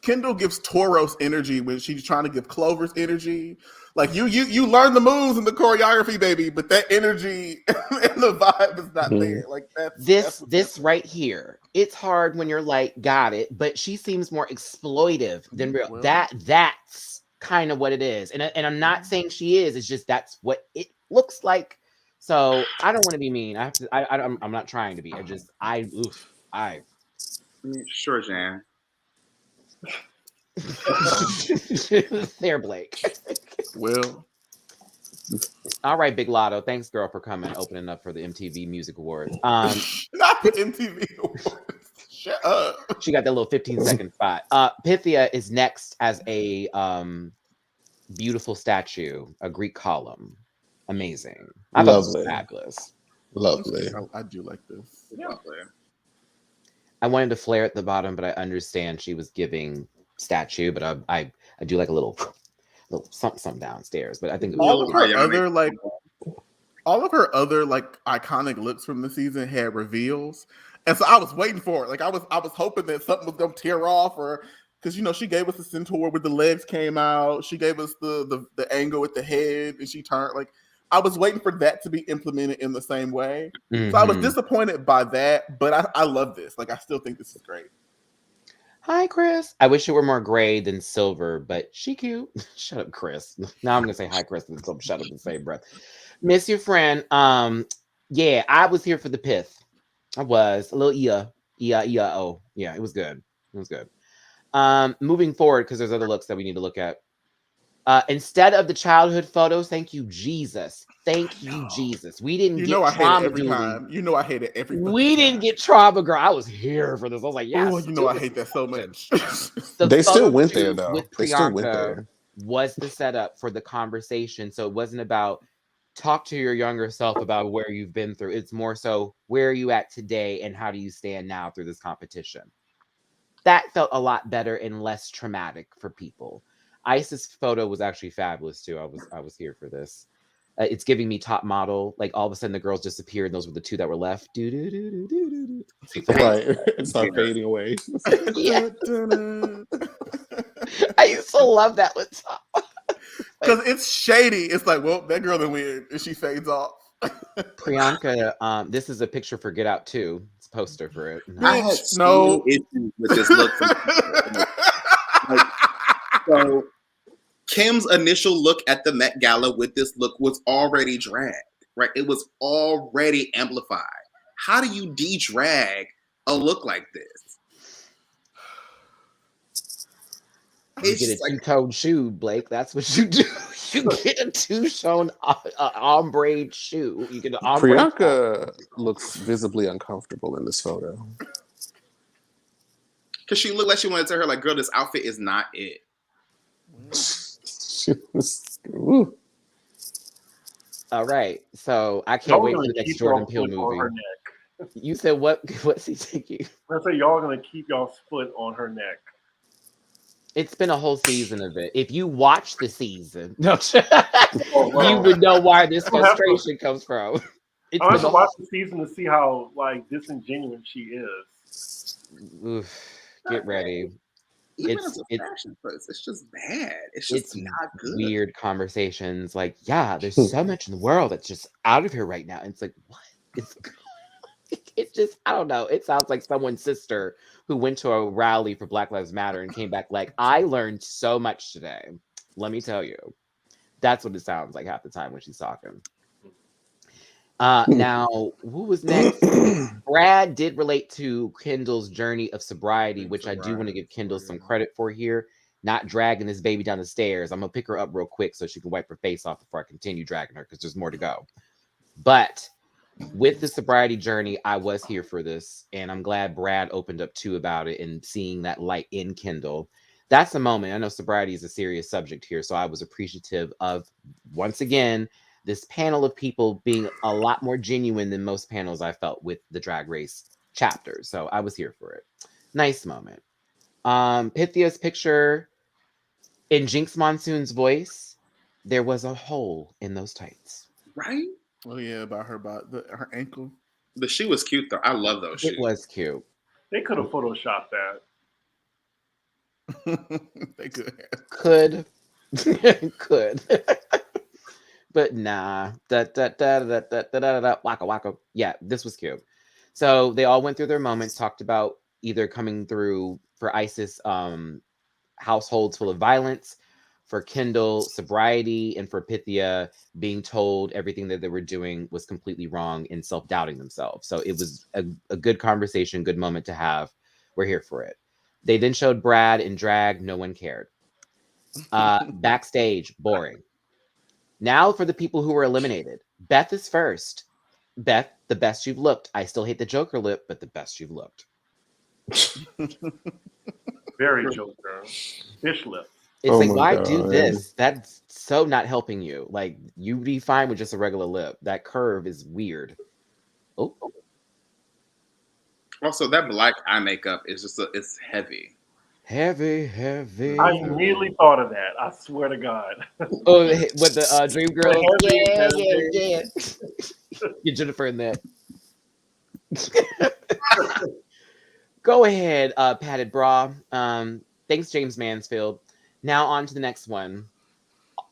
Kendall gives Tauros energy when she's trying to give Clover's energy. Like you learn the moves and the choreography, baby, but that energy and the vibe is not there. Like that's right here. It's hard when you're like, got it, but she seems more exploitive than real. Well, that's kind of what it is, and I'm not saying she is. It's just that's what it looks like. So I don't want to be mean. I'm not trying to be. Sure, Jan. There, Blake. Well, all right, Big Lotto. Thanks, girl, for coming, opening up for the MTV Music Awards. Not the MTV Awards. Shut up. She got that little 15-second spot. Pythia is next as a beautiful statue, a Greek column. Amazing. I thought it was fabulous. Lovely. I do like this. Lovely. I wanted to flare at the bottom, but I understand she was giving statue, but I do like a little something downstairs. But I think all of her other like iconic looks from the season had reveals, and so I was waiting for it. Like I was hoping that something was gonna tear off, or because she gave us the centaur where the legs came out. She gave us the angle with the head, and she turned like. I was waiting for that to be implemented in the same way. Mm-hmm. So I was disappointed by that, but I love this. Like, I still think this is great. Hi, Chris. I wish it were more gray than silver, but she cute. Shut up, Chris. Now I'm going to say hi, Chris, and shut up in the same breath. Miss your friend. Yeah, I was here for the pith. I was. A little oh. Yeah, it was good. It was good. Moving forward, because there's other looks that we need to look at. Instead of the childhood photos, thank you, Jesus. Thank you, Jesus. We didn't get trauma every time. I hate it every time. We didn't get trauma, girl. I was here for this. I was like, yes. Oh, I hate that so much. They still went there, though. With Priyanka was the setup for the conversation. So it wasn't about talk to your younger self about where you've been through. It's more so where are you at today and how do you stand now through this competition? That felt a lot better and less traumatic for people. Isis' photo was actually fabulous too. I was here for this. It's giving me top model. Like all of a sudden the girls disappeared and those were the two that were left. Right. It started fading away. Yeah. I used to love that with top. Because it's shady. It's like, well, that girl done win and she fades off. Priyanka, this is a picture for Get Out 2. It's a poster for it. I had no issues with this look. So Kim's initial look at the Met Gala with this look was already dragged, right? It was already amplified. How do you de-drag a look like this? You get a two-tone shoe, Blake. That's what you do. You get a two-tone ombre shoe. You get an ombre. Priyanka looks visibly uncomfortable in this photo. Because she looked like she wanted to tell her, like, girl, this outfit is not it. Ooh. All right. So I can't wait for the next Jordan Peele On movie. her neck. You said what? What's he thinking? I say y'all gonna keep y'all's foot on her neck. It's been a whole season of it. If you watch the season, no, wow. you would know why this frustration comes from. I have to watch the season to see how like disingenuous she is. Oof, get ready. Even as a fashion post, it's just bad. It's just not good. Weird conversations like, yeah, there's so much in the world that's just out of here right now. And it's like, what? It just, I don't know. It sounds like someone's sister who went to a rally for Black Lives Matter and came back like, I learned so much today. Let me tell you. That's what it sounds like half the time when she's talking. Now, who was next? Brad did relate to Kendall's journey of sobriety, which I do want to give Kendall some credit for here. Not dragging this baby down the stairs. I'm going to pick her up real quick so she can wipe her face off before I continue dragging her because there's more to go. But with the sobriety journey, I was here for this. And I'm glad Brad opened up too about it and seeing that light in Kendall. That's a moment. I know sobriety is a serious subject here. So I was appreciative of, once again, this panel of people being a lot more genuine than most panels I felt with the Drag Race chapters. So I was here for it. Nice moment. Pythia's picture in Jinx Monsoon's voice, there was a hole in those tights. Right? Oh yeah, about her her ankle. The shoe was cute though. I love those shoes. It was cute. They could have photoshopped that. They could. Could. But nah. Waka waka. Yeah, this was cute. So they all went through their moments, talked about either coming through for Isis households full of violence, for Kendall sobriety, and for Pythia being told everything that they were doing was completely wrong and self-doubting themselves. So it was a good conversation, good moment to have. We're here for it. They then showed Brad in drag. No one cared. Backstage, boring. Now for the people who were eliminated. Beth is first. Beth, the best you've looked. I still hate the Joker lip, but the best you've looked. Very Joker. Fish lip. It's like, why do this? That's so not helping you. Like, you'd be fine with just a regular lip. That curve is weird. Oh. Also, that black eye makeup is just, it's heavy. Heavy. I immediately thought of that. I swear to God. Oh, with the Dream Girl. Yeah. Get Jennifer in that. Go ahead, padded bra. Thanks, James Mansfield. Now on to the next one.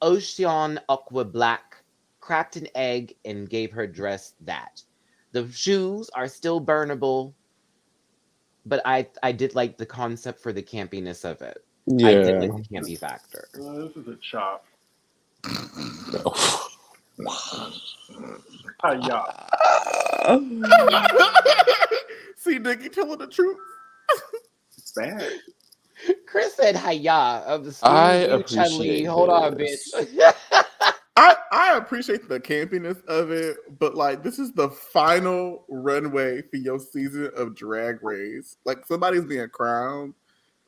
Ocean Aqua Black cracked an egg and gave her dress that. The shoes are still burnable, but I did like the concept for the campiness of it. Yeah. I did like the campy factor. This is a chop. See, Nikki telling the truth. It's bad. Chris said hiya of the I appreciate Hold on, this. bitch. I appreciate the campiness of it, but like this is the final runway for your season of Drag Race. Like somebody's being crowned,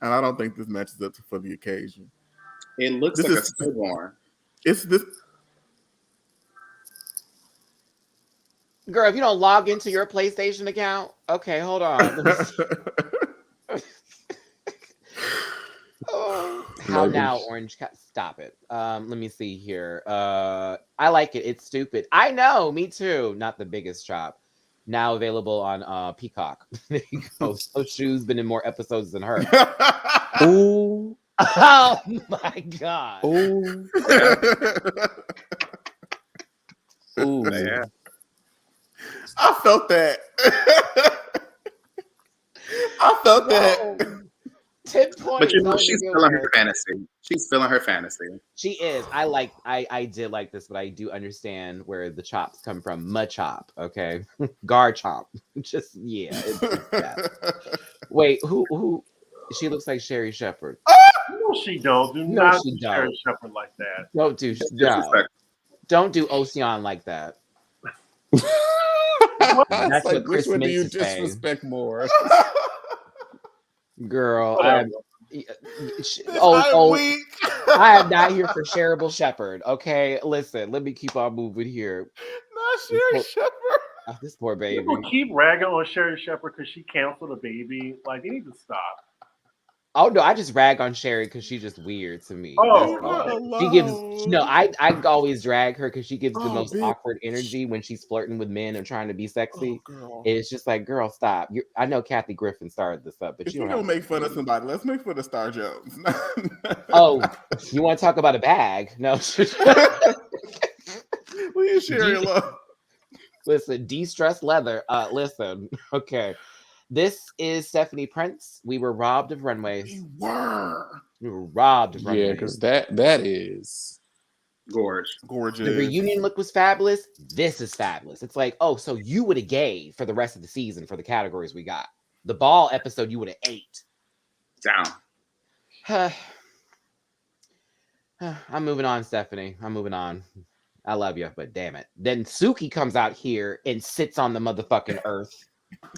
and I don't think this matches up for the occasion. It looks like a stillborn. It's this. Girl, if you don't log into your PlayStation account, okay, hold on. How now, Orange Cat? Stop it. Let me see here. I like it. It's stupid. I know. Me too. Not the biggest chop. Now available on Peacock. There you go. So Shoe's been in more episodes than her. Ooh. Oh my God. Ooh. Ooh. Yeah. I felt that. I felt that. 10 points. But you know, That was a she's good feeling one. her fantasy. She's feeling her fantasy. She is. I did like this, but I do understand where the chops come from. Machop, okay? Gar chomp. Just yeah. It's that. Wait, who she looks like Sherry Shepherd. No, she don't. Do No, not she do don't. Sharon Shepherd like that. Don't do Don't do Ocean like that. That's like, what Chris which one do Mintz you is saying. disrespect more? Girl, Whatever. oh, weak. I am not here for shareable Shepherd. Okay, listen, let me keep on moving here. Not Sherry Shepherd. Oh, this poor baby. People keep ragging on Sharon Shepherd because she canceled a baby. Like, they need to stop. Oh no, I just rag on Sherry because she's just weird to me. Oh, That's Leave all. her She gives alone. no. I always drag her because she gives the Oh, most bitch. awkward energy when she's flirting with men and trying to be sexy. Oh, girl. It's just like, girl, stop. I know Kathy Griffin started this up, but If you you're don't gonna have make fun of somebody, let's make fun of Star Jones. Oh, you want to talk about a bag? No. Leave Sherry alone. Listen, de-stressed leather. Listen, okay. This is Stephanie Prince. We were robbed of runways. We were robbed of runways. Yeah, because that is Gorge. Gorgeous. The reunion look was fabulous. This is fabulous. It's like, oh, so you would have gave for the rest of the season for the categories we got. The ball episode, you would have ate. Down. I'm moving on, Stephanie. I'm moving on. I love you, but damn it. Then Suki comes out here and sits on the motherfucking earth.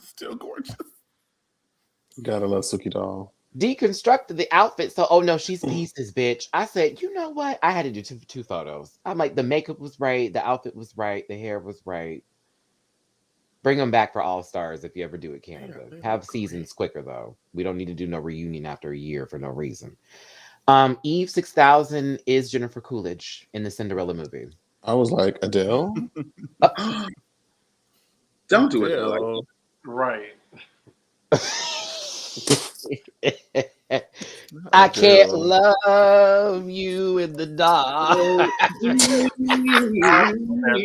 Still gorgeous. gotta love Suki doll. Deconstructed the outfit. So, oh no, she's pieces, bitch. I said, you know what? I had to do two photos. I'm like, the makeup was right. The outfit was right. The hair was right. Bring them back for All Stars if you ever do it, Canada. Have seasons quicker, though. We don't need to do no reunion after a year for no reason. Eve 6000 is Jennifer Coolidge in the Cinderella movie. I was like, Adele? Don't do it though. Like, Right. I can't love you in the dark.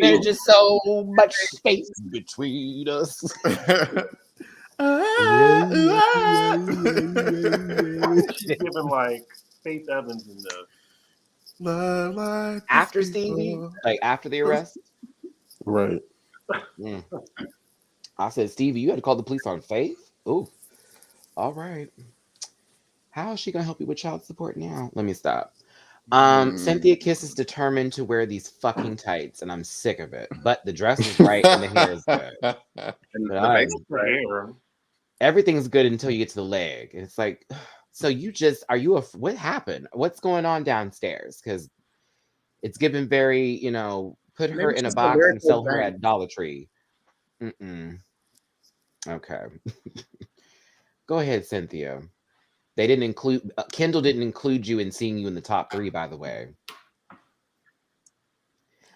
There's just so much space between us. She's giving like Faith Evans in the Love like After Stevie, like after the arrest. Right. Mm. I said, Stevie, you had to call the police on Faith? Ooh. All right. How is she gonna help you with child support now? Let me stop. Cynthia Kiss is determined to wear these fucking tights, and I'm sick of it. But the dress is right and the hair is good. and But the face is the right. hair. Everything's good until you get to the leg. It's like, so you just what happened? What's going on downstairs? Because it's given very, put her Maybe in a she's box allergic and to sell her bangs. at Dollar Tree. Okay. Go ahead, Cynthia. They didn't include Kendall didn't include you in seeing you in the top 3, by the way.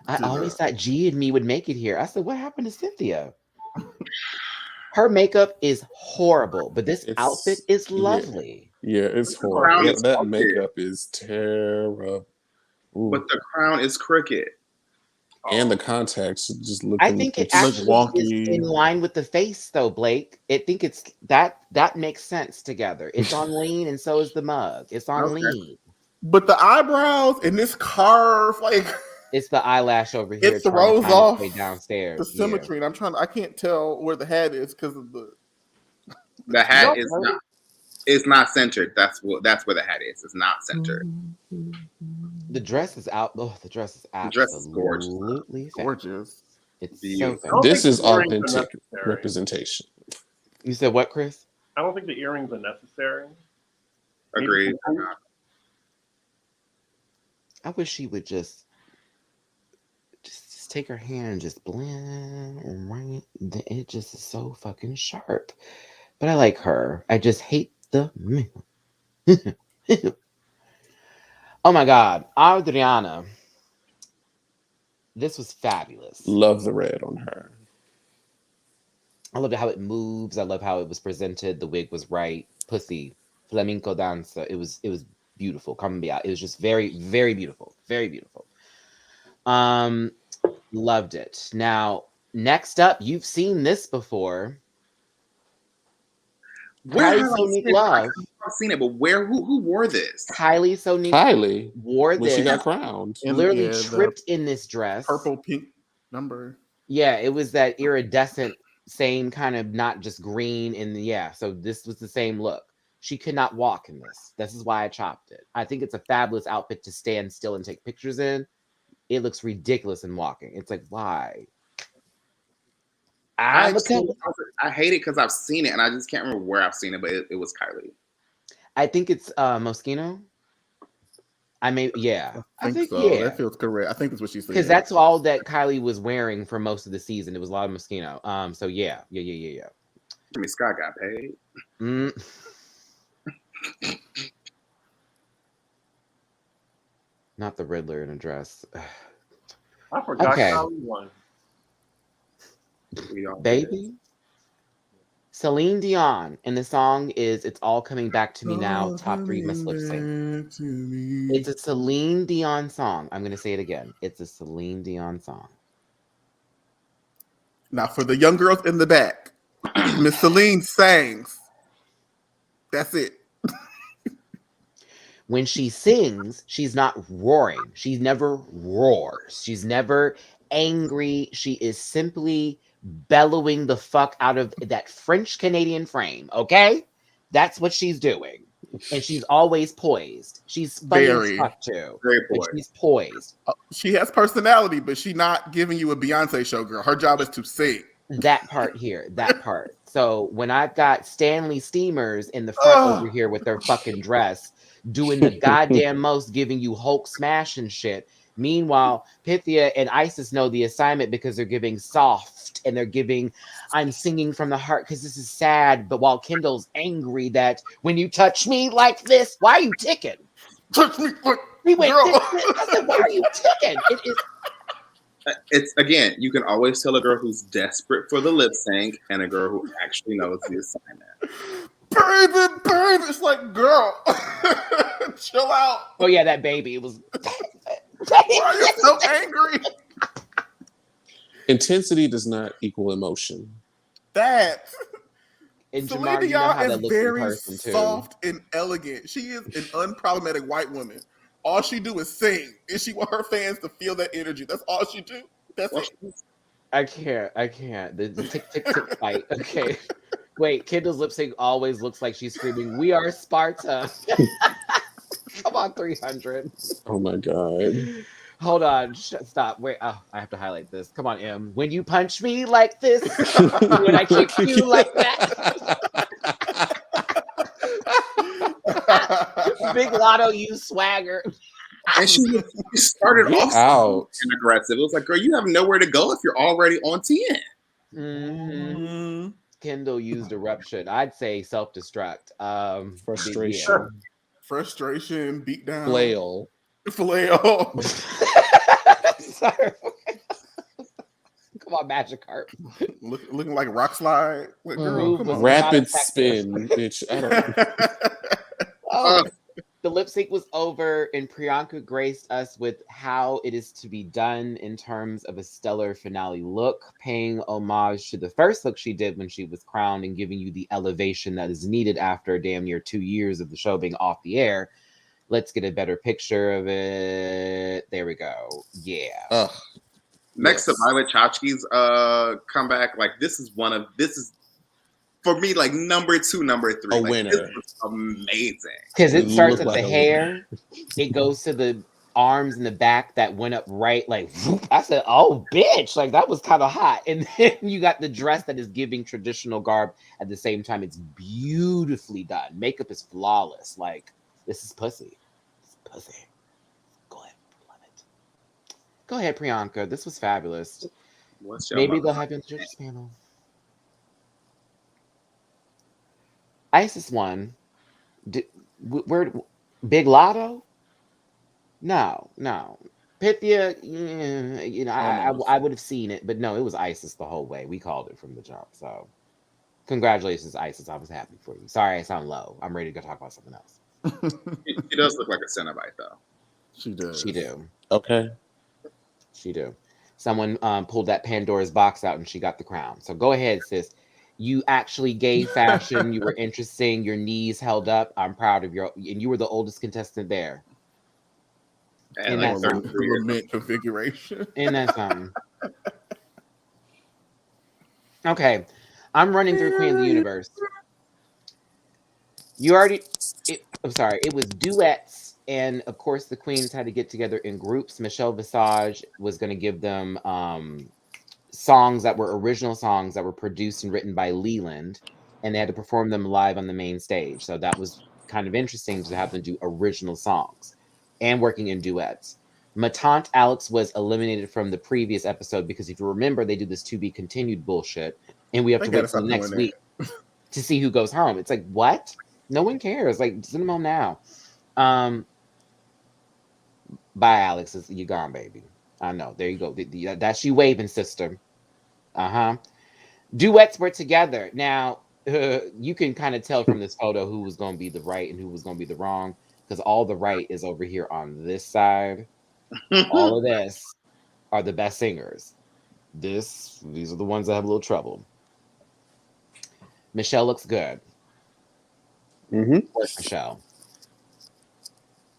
I always thought G and me would make it here. I said, what happened to Cynthia? Her makeup is horrible, but this outfit is lovely. Yeah, it's Crown horrible. is That crooked. makeup is terrible. But the crown is crooked. And the contacts just look. I think it actually is in line with the face, though, Blake. I think it's that makes sense together. It's on lean, and so is the mug. It's on lean. But the eyebrows and this carve, like it's the eyelash over here. It throws off downstairs. the symmetry, and I can't tell where the hat is because of the hat is not. It's not centered. That's where the hat is. It's not centered. The dress is out. Oh, the dress is absolutely gorgeous. It's beautiful. so this is authentic representation. You said what, Chris? I don't think the earrings are necessary. Agreed. I wish she would just take her hand and just blend right. It just is so fucking sharp. But I like her. I just hate the. Oh my God, Adriana. This was fabulous. Love the red on her. I loved how it moves. I love how it was presented. The wig was right. Pussy, flamenco dancer. It was beautiful. It was just very, very beautiful. Very beautiful. Loved it. Now, next up, you've seen this before. Love. seen it, but who wore this? Kylie Sonique Kylie wore when she this. got crowned. And, Literally yeah, the tripped in this dress. purple pink number. Yeah, it was that iridescent, same kind of not just green so this was the same look. She could not walk in this. This is why I chopped it. I think it's a fabulous outfit to stand still and take pictures in. It looks ridiculous in walking. It's like, why? I hate it because I've seen it and I just can't remember where I've seen it, but it was Kylie. I think it's Moschino. I think so. yeah. That feels correct. I think that's what she said. Because that's all that Kylie was wearing for most of the season. It was a lot of Moschino. So yeah. Jimmy Scott got paid. Not the Riddler in a dress. I forgot Okay. Kylie won. Baby. Celine Dion, and the song is "It's All Coming Back to Me Now." Top 3 must lip sync. It's a Celine Dion song. I'm gonna say it again. It's a Celine Dion song. Now, for the young girls in the back, Miss Celine sings. That's it. When she sings, she's not roaring. She never roars. She's never angry. She is simply bellowing the fuck out of that French Canadian frame. Okay, that's what she's doing, and she's always poised. She's funny as fuck too. Very but poised. she's poised. She has personality, but she's not giving you a Beyonce show, girl. Her job is to sing. That part here, that part. So when I've got Stanley Steamers in the front over here with their fucking dress, doing the goddamn most, giving you Hulk smash and shit. Meanwhile, Pythia and Isis know the assignment because they're giving soft and they're giving, I'm singing from the heart because this is sad. But while Kendall's angry that when you touch me like this, why are you ticking? Touch me, We went, girl. I said, why are you ticking? It is. It's again, you can always tell a girl who's desperate for the lip sync and a girl who actually knows the assignment. Baby, it's like, girl, chill out. Oh yeah, that baby. It was. Why are you so angry? Intensity does not equal emotion. That. And Celine Jamar, you know how Dion that is looks in very person too. soft and elegant. She is an unproblematic white woman. All she do is sing, and she want her fans to feel that energy. That's all she do. That's it. I can't. The tick tick tick fight. Okay. Wait, Kendall's lip sync always looks like she's screaming, "We are Sparta." Come on, 300. Oh my god. Hold on. Stop. Wait. Oh, I have to highlight this. Come on, M. When you punch me like this, when I kick you like that. Big Lotto, you swagger. And she started off out and aggressive. It was like, girl, you have nowhere to go if you're already on 10. Mm-hmm. Kendall used eruption. I'd say self-destruct. Frustration. Frustration, beat down. Flail. Sorry. Come on, Magikarp. Looking like rock slide. Like, girl, come on. Rapid spin, bitch. I don't know. The lip sync was over, and Priyanka graced us with how it is to be done in terms of a stellar finale look, paying homage to the first look she did when she was crowned and giving you the elevation that is needed after damn near 2 years of the show being off the air. Let's get a better picture of it. There we go. Yeah. Next to Violet Chachki's comeback, like this is for me, like number 2, number 3. A like, winner. This was amazing. Because it starts at Look the like a hair, it goes to the arms in the back that went up right. Like, I said, oh, bitch. Like, that was kind of hot. And then you got the dress that is giving traditional garb at the same time. It's beautifully done. Makeup is flawless. Like, this is pussy. It's pussy. Go ahead. Love it. Go ahead, Priyanka. This was fabulous. Maybe they'll have you on the judges panel. Isis won. Where Big Lotto? No. Pythia, I would have seen it, but no, it was Isis the whole way. We called it from the jump. So, congratulations, Isis. I was happy for you. Sorry, I sound low. I'm ready to go talk about something else. She does look like a Cenobite, though. She does. She do. Okay. She do. Someone pulled that Pandora's box out and she got the crown. So go ahead, sis. You actually gave fashion. You were interesting. Your knees held up. I'm proud of you. And you were the oldest contestant there. And And like that's The 33 years. lament configuration. And that's okay. I'm running through Queen of the Universe. You already. I'm sorry. It was duets, and of course the queens had to get together in groups. Michelle Visage was going to give them songs that were original songs that were produced and written by Leland, and they had to perform them live on the main stage. So that was kind of interesting to have them do original songs and working in duets. Ma Tante Alex was eliminated from the previous episode because if you remember, they do this to be continued bullshit, and we have They to gotta wait till stop next doing week to see who goes home. It's like, what? No one cares. Like, send them home now. Bye, Alex. You gone, baby. I know. There you go. That's you waving, sister. Uh-huh. Duets were together. Now, you can kind of tell from this photo who was going to be the right and who was going to be the wrong, because all the right is over here on this side. All of this are the best singers. These are the ones that have a little trouble. Michelle looks good. Where's Michelle?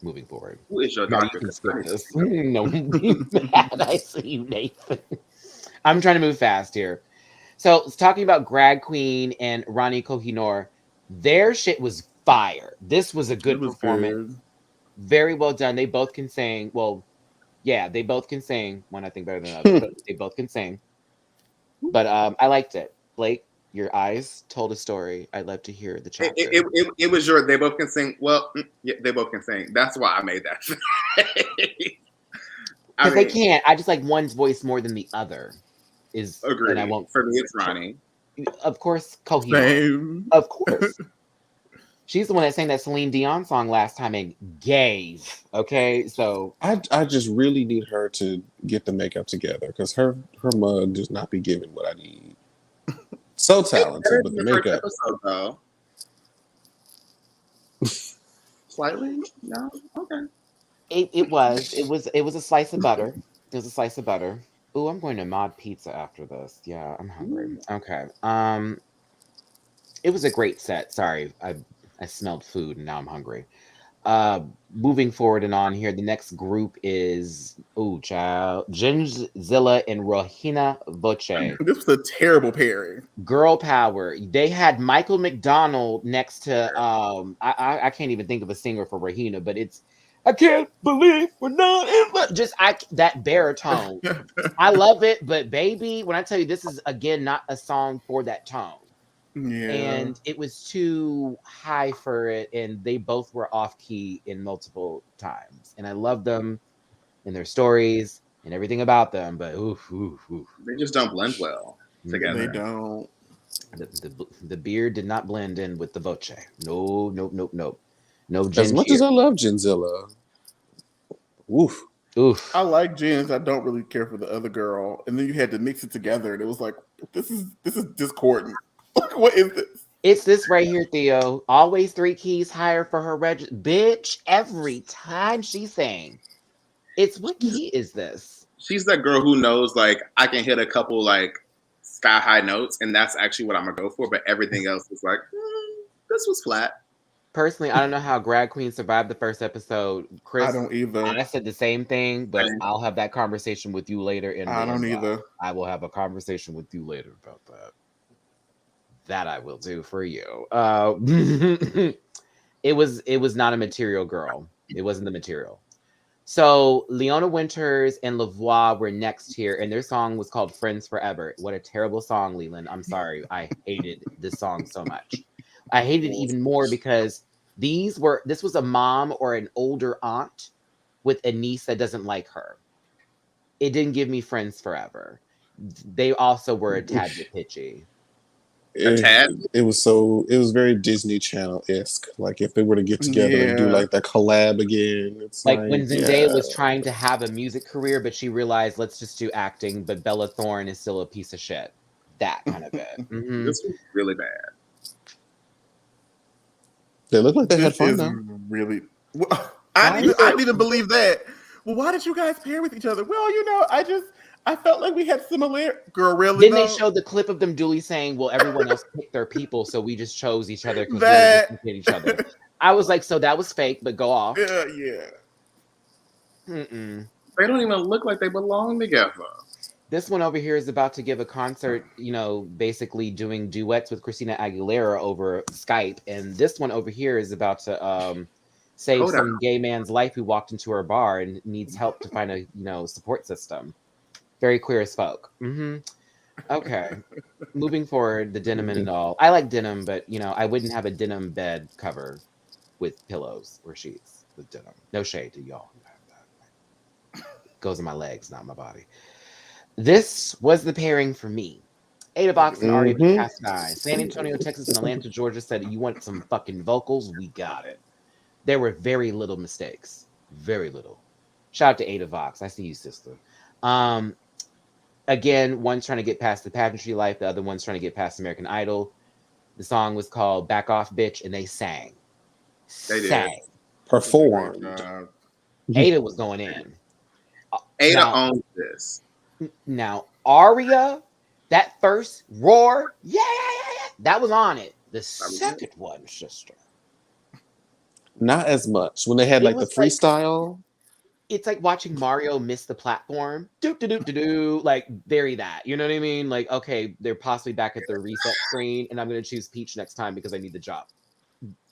Moving forward. Who is your No, you doctor? can skip this. No, be mad. I see you, Nathan. I'm trying to move fast here. So, talking about Drag Queen and Ronnie Kohinoor, their shit was fire. This was a good performance. Good. Very well done. They both can sing. Well, yeah, they both can sing. One I think better than the other, but they both can sing. But I liked it. Blake, your eyes told a story. I'd love to hear the chapter. It was your. They both can sing. Well, yeah, they both can sing. That's why I made that. Because they can't. I just like one's voice more than the other. Agreed. And I won't. For me, it's Ronnie. Of course, Kohinoor. Same. Of course. She's the one that sang that Celine Dion song last time and gave. Okay, so I just really need her to get the makeup together because her mug does not be giving what I need. So talented, but the makeup. Episode, though. Slightly, no, okay. it was a slice of butter. It was a slice of butter. Ooh, I'm going to Mod Pizza after this. Yeah, I'm hungry. Okay. It was a great set. Sorry, I smelled food and now I'm hungry. Moving forward and on here, the next group is Gingzilla and Rohina Voce. This was a terrible pairing. Girl power. They had Michael McDonald next to I can't even think of a singer for Rohina, but it's I can't believe we're not in just that baritone. I love it, but baby, when I tell you this is again not a song for that tone. Yeah. And it was too high for it, and they both were off key in multiple times. And I love them and their stories and everything about them, but They just don't blend well together. They don't. The beard did not blend in with the voce. No. No. As much as I love Genzilla, oof. I like Jens. I don't really care for the other girl. And then you had to mix it together, and it was like, this is discordant. Like, what is this? It's this right here, Theo. Always 3 keys higher for her bitch every time she sang. It's what key is this? She's that girl who knows, like, I can hit a couple, like, sky high notes, and that's actually what I'm going to go for, but everything else is like, this was flat. Personally, I don't know how Drag Queen survived the first episode. Chris, I don't either. I said the same thing, but I'll have that conversation with you later. I don't either. I will have a conversation with you later about that. That I will do for you. It was not a material girl. It wasn't the material. So Leona Winters and Lavoie were next here, and their song was called Friends Forever. What a terrible song, Leland. I'm sorry. I hated this song so much. I hated it even more because this was a mom or an older aunt with a niece that doesn't like her. It didn't give me Friends Forever. They also were a tad bit pitchy. It was very Disney Channel-esque. Like if they were to get together and do like that collab again. It's like when Zendaya was trying to have a music career, but she realized let's just do acting, but Bella Thorne is still a piece of shit. That kind of it. Mm-hmm. This was really bad. They look like they had fun though. Really, I didn't believe that. Well, why did you guys pair with each other? Well, I I felt like we had similar. Girl, really? Then they though? showed the clip of them duly saying, "Well, everyone else picked their people, so we just chose each other because That- we didn't each other." I was like, "So that was fake, but go off." Yeah. Mm-mm. They don't even look like they belong together. This one over here is about to give a concert, basically doing duets with Christina Aguilera over Skype, and this one over here is about to save Hold some gay man's life who walked into her bar and needs help to find a support system. Very queer as folk. Okay. Moving forward, the denim and all. I like denim, but I wouldn't have a denim bed cover with pillows or sheets with denim. No shade to y'all who have that. Goes in my legs, not my body. This was the pairing for me. Ada Vox and Ari cast eyes. San Antonio, Texas, and Atlanta, Georgia said, "You want some fucking vocals? We got it." There were very little mistakes. Very little. Shout out to Ada Vox. I see you, sister. Again, one's trying to get past the pageantry life. The other one's trying to get past American Idol. The song was called "Back Off, Bitch," and they sang. They did. Sang. Performed. Ada was going in. Ada owns this. Now, Aria, that first roar, yeah, that was on it. The second one, sister. Not as much. When they had like the freestyle. It's like watching Mario miss the platform. Do. Like, very that. You know what I mean? Like, okay, they're possibly back at the reset screen, and I'm going to choose Peach next time because I need the job.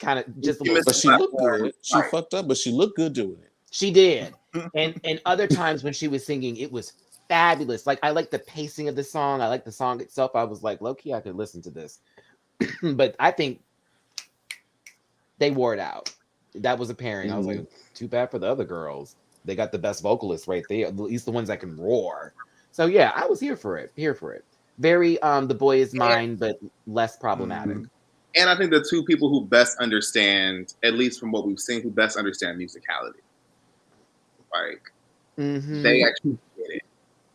Kind of just a little. But she looked good. She fucked up, but she looked good doing it. She did. And other times when she was singing, it was fabulous. Like, I like the pacing of the song. I like the song itself. I was like, low-key, I could listen to this. But I think they wore it out. That was a pairing. I was like, too bad for the other girls. They got the best vocalists right there, at least the ones that can roar. So yeah, I was here for it. Very The Boy Is Mine, but less problematic. And I think the two people who best understand, at least from what we've seen, who best understand musicality. Like, they actually get it.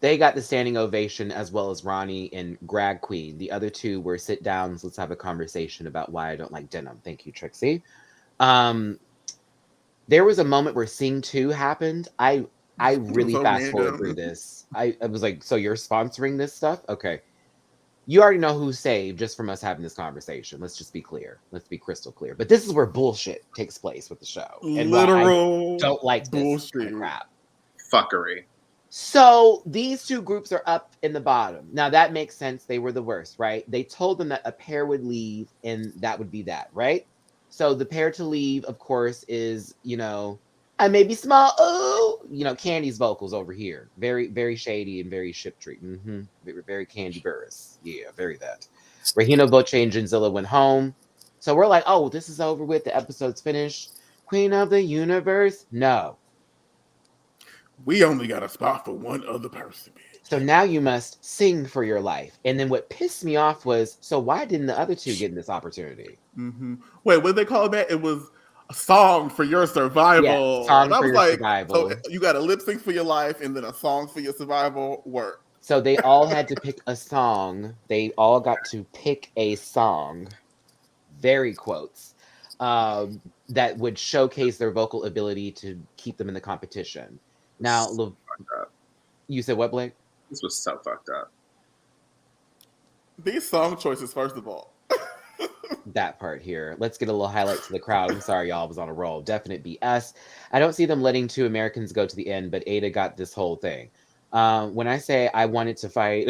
They got the standing ovation, as well as Ronnie and Grag Queen. The other two were sit downs. Let's have a conversation about why I don't like denim. Thank you, Trixie. There was a moment where Sing 2 happened. I really fast forward through this. I was like, so you're sponsoring this stuff? Okay. You already know who saved just from us having this conversation. Let's just be clear. Let's be crystal clear. But this is where bullshit takes place with the show. And Literal I don't like this bullshit. kind of crap. Fuckery. So these two groups are up in the bottom. Now that makes sense. They were the worst, right? They told them that a pair would leave and that would be that, right? So the pair to leave, of course, is, I may be small. Oh, Candy's vocals over here. Very, very shady and very ship treat. Very, very Candy Burris. Yeah, very that. Rahina, Boche, and Genzilla went home. So we're like, oh, this is over with. The episode's finished. Queen of the Universe? No. We only got a spot for one other person. So now you must sing for your life. And then what pissed me off was, so why didn't the other two get this opportunity? Wait, what did they call that? It was a song for your survival. Yeah, song for your survival. So you got a lip sync for your life and then a song for your survival. Work. So they all had to pick a song. They all got to pick a song, very quotes, that would showcase their vocal ability to keep them in the competition. Now, you said what, Blake? This was so fucked up. These song choices, first of all. That part here. Let's get a little highlight to the crowd. I'm sorry, y'all, I was on a roll. Definite BS. I don't see them letting two Americans go to the end, but Ada got this whole thing. When I say I wanted to fight,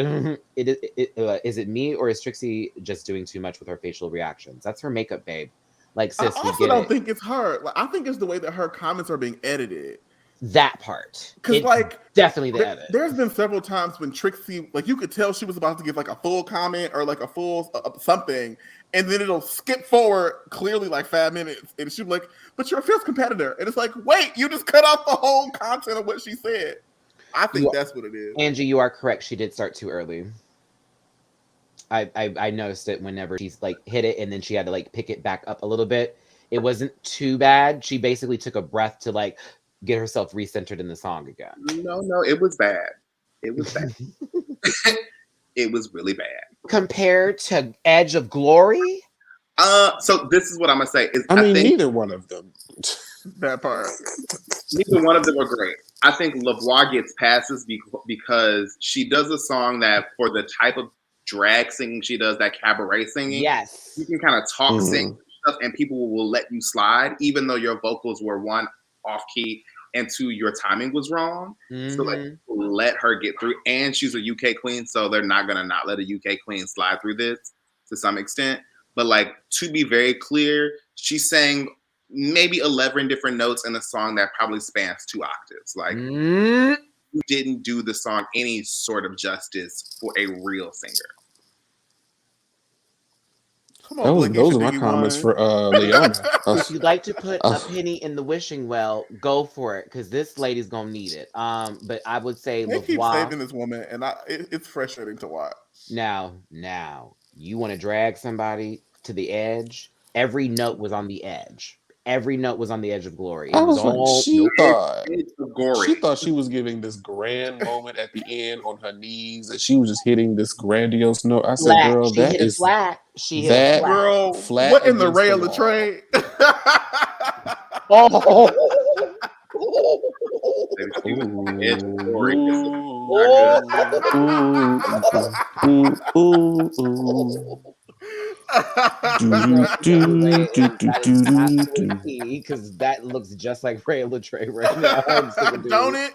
is it me or is Trixie just doing too much with her facial reactions? That's her makeup, babe. Like, sis, I also don't think it's her. Like, I think it's the way that her comments are being edited. That part. Because, like, definitely the edit. There's been several times when Trixie, like, you could tell she was about to give, like, a full comment or, like, a full something, and then it'll skip forward clearly, like, 5 minutes. And she'll be like, but you're a fierce competitor. And it's like, wait, you just cut off the whole content of what she said. I think that's what it is. Angie, you are correct. She did start too early. I noticed it whenever she's, like, hit it, and then she had to, like, pick it back up a little bit. It wasn't too bad. She basically took a breath to, like, get herself recentered in the song again. No, it was bad. It was bad. It was really bad. Compared to Edge of Glory? So this is what I'm gonna say. I think neither one of them. That part. Neither one of them were great. I think LaVoix gets passes because she does a song that, for the type of drag singing she does, that cabaret singing, Yes. you can kind of talk, sing stuff, and people will let you slide, even though your vocals were one, off key, and two, your timing was wrong. So like, let her get through, and she's a UK queen, so they're not gonna not let a UK queen slide through this to some extent. But like, to be very clear, she sang maybe 11 different notes in a song that probably spans 2 octaves. Like, you didn't do the song any sort of justice for a real singer. Come on, those are my comments for Leona. If you'd like to put a penny in the wishing well, go for it, because this lady's gonna need it. But I would say they keep LaVoix. saving this woman, and it's frustrating to watch. Now, you want to drag somebody to the edge? Every note was on the edge. Every note was on the edge of glory. It was all. She thought she was giving this grand moment at the end on her knees, and she was just hitting this grandiose note. I said, flat. "Girl, She that hit is a flat. She hit that a flat. Girl, flat what in the against rail the of the trade? Because that looks just like Ray Latre right now. Don't it?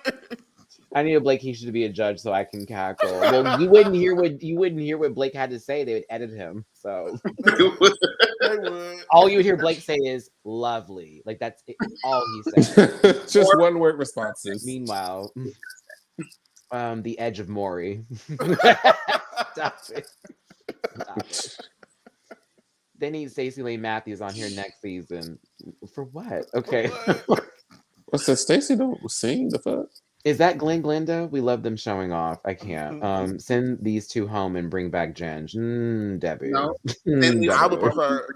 I need a Blakeisha to be a judge so I can cackle. Well, you wouldn't hear what Blake had to say. They would edit him. So They would. all you would hear Blake say is "lovely." Like that's all he said. Just one word responses. Meanwhile, the edge of Maury. Stop it. They need Stacey Lane Matthews on here next season. For what? Okay. What's that? Stacey don't sing the fuck? Is that Glenn Glenda? We love them showing off. I can't. Send these two home and bring back Jen. Debbie. No. I would prefer.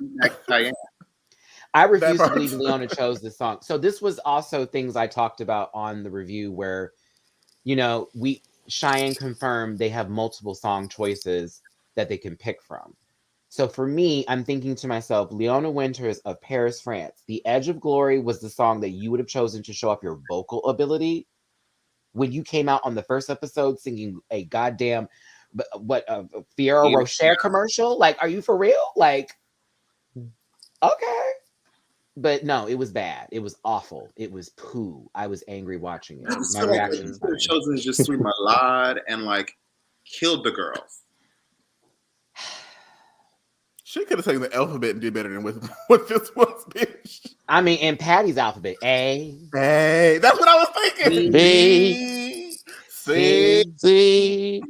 I refuse to believe Leona chose this song. So this was also things I talked about on the review where, Cheyenne confirmed they have multiple song choices that they can pick from. So for me, I'm thinking to myself, Leona Winters of Paris, France. The Edge of Glory was the song that you would have chosen to show off your vocal ability when you came out on the first episode singing a goddamn Ferrero Rocher commercial. Like, are you for real? Like, okay. But no, it was bad. It was awful. It was poo. I was angry watching it. My reaction could have chosen just Sweet Malade and like killed the girls. She could have taken the alphabet and did better than what this was, bitch. I mean, in Patty's alphabet, A. Hey, that's what I was thinking. B, C, D.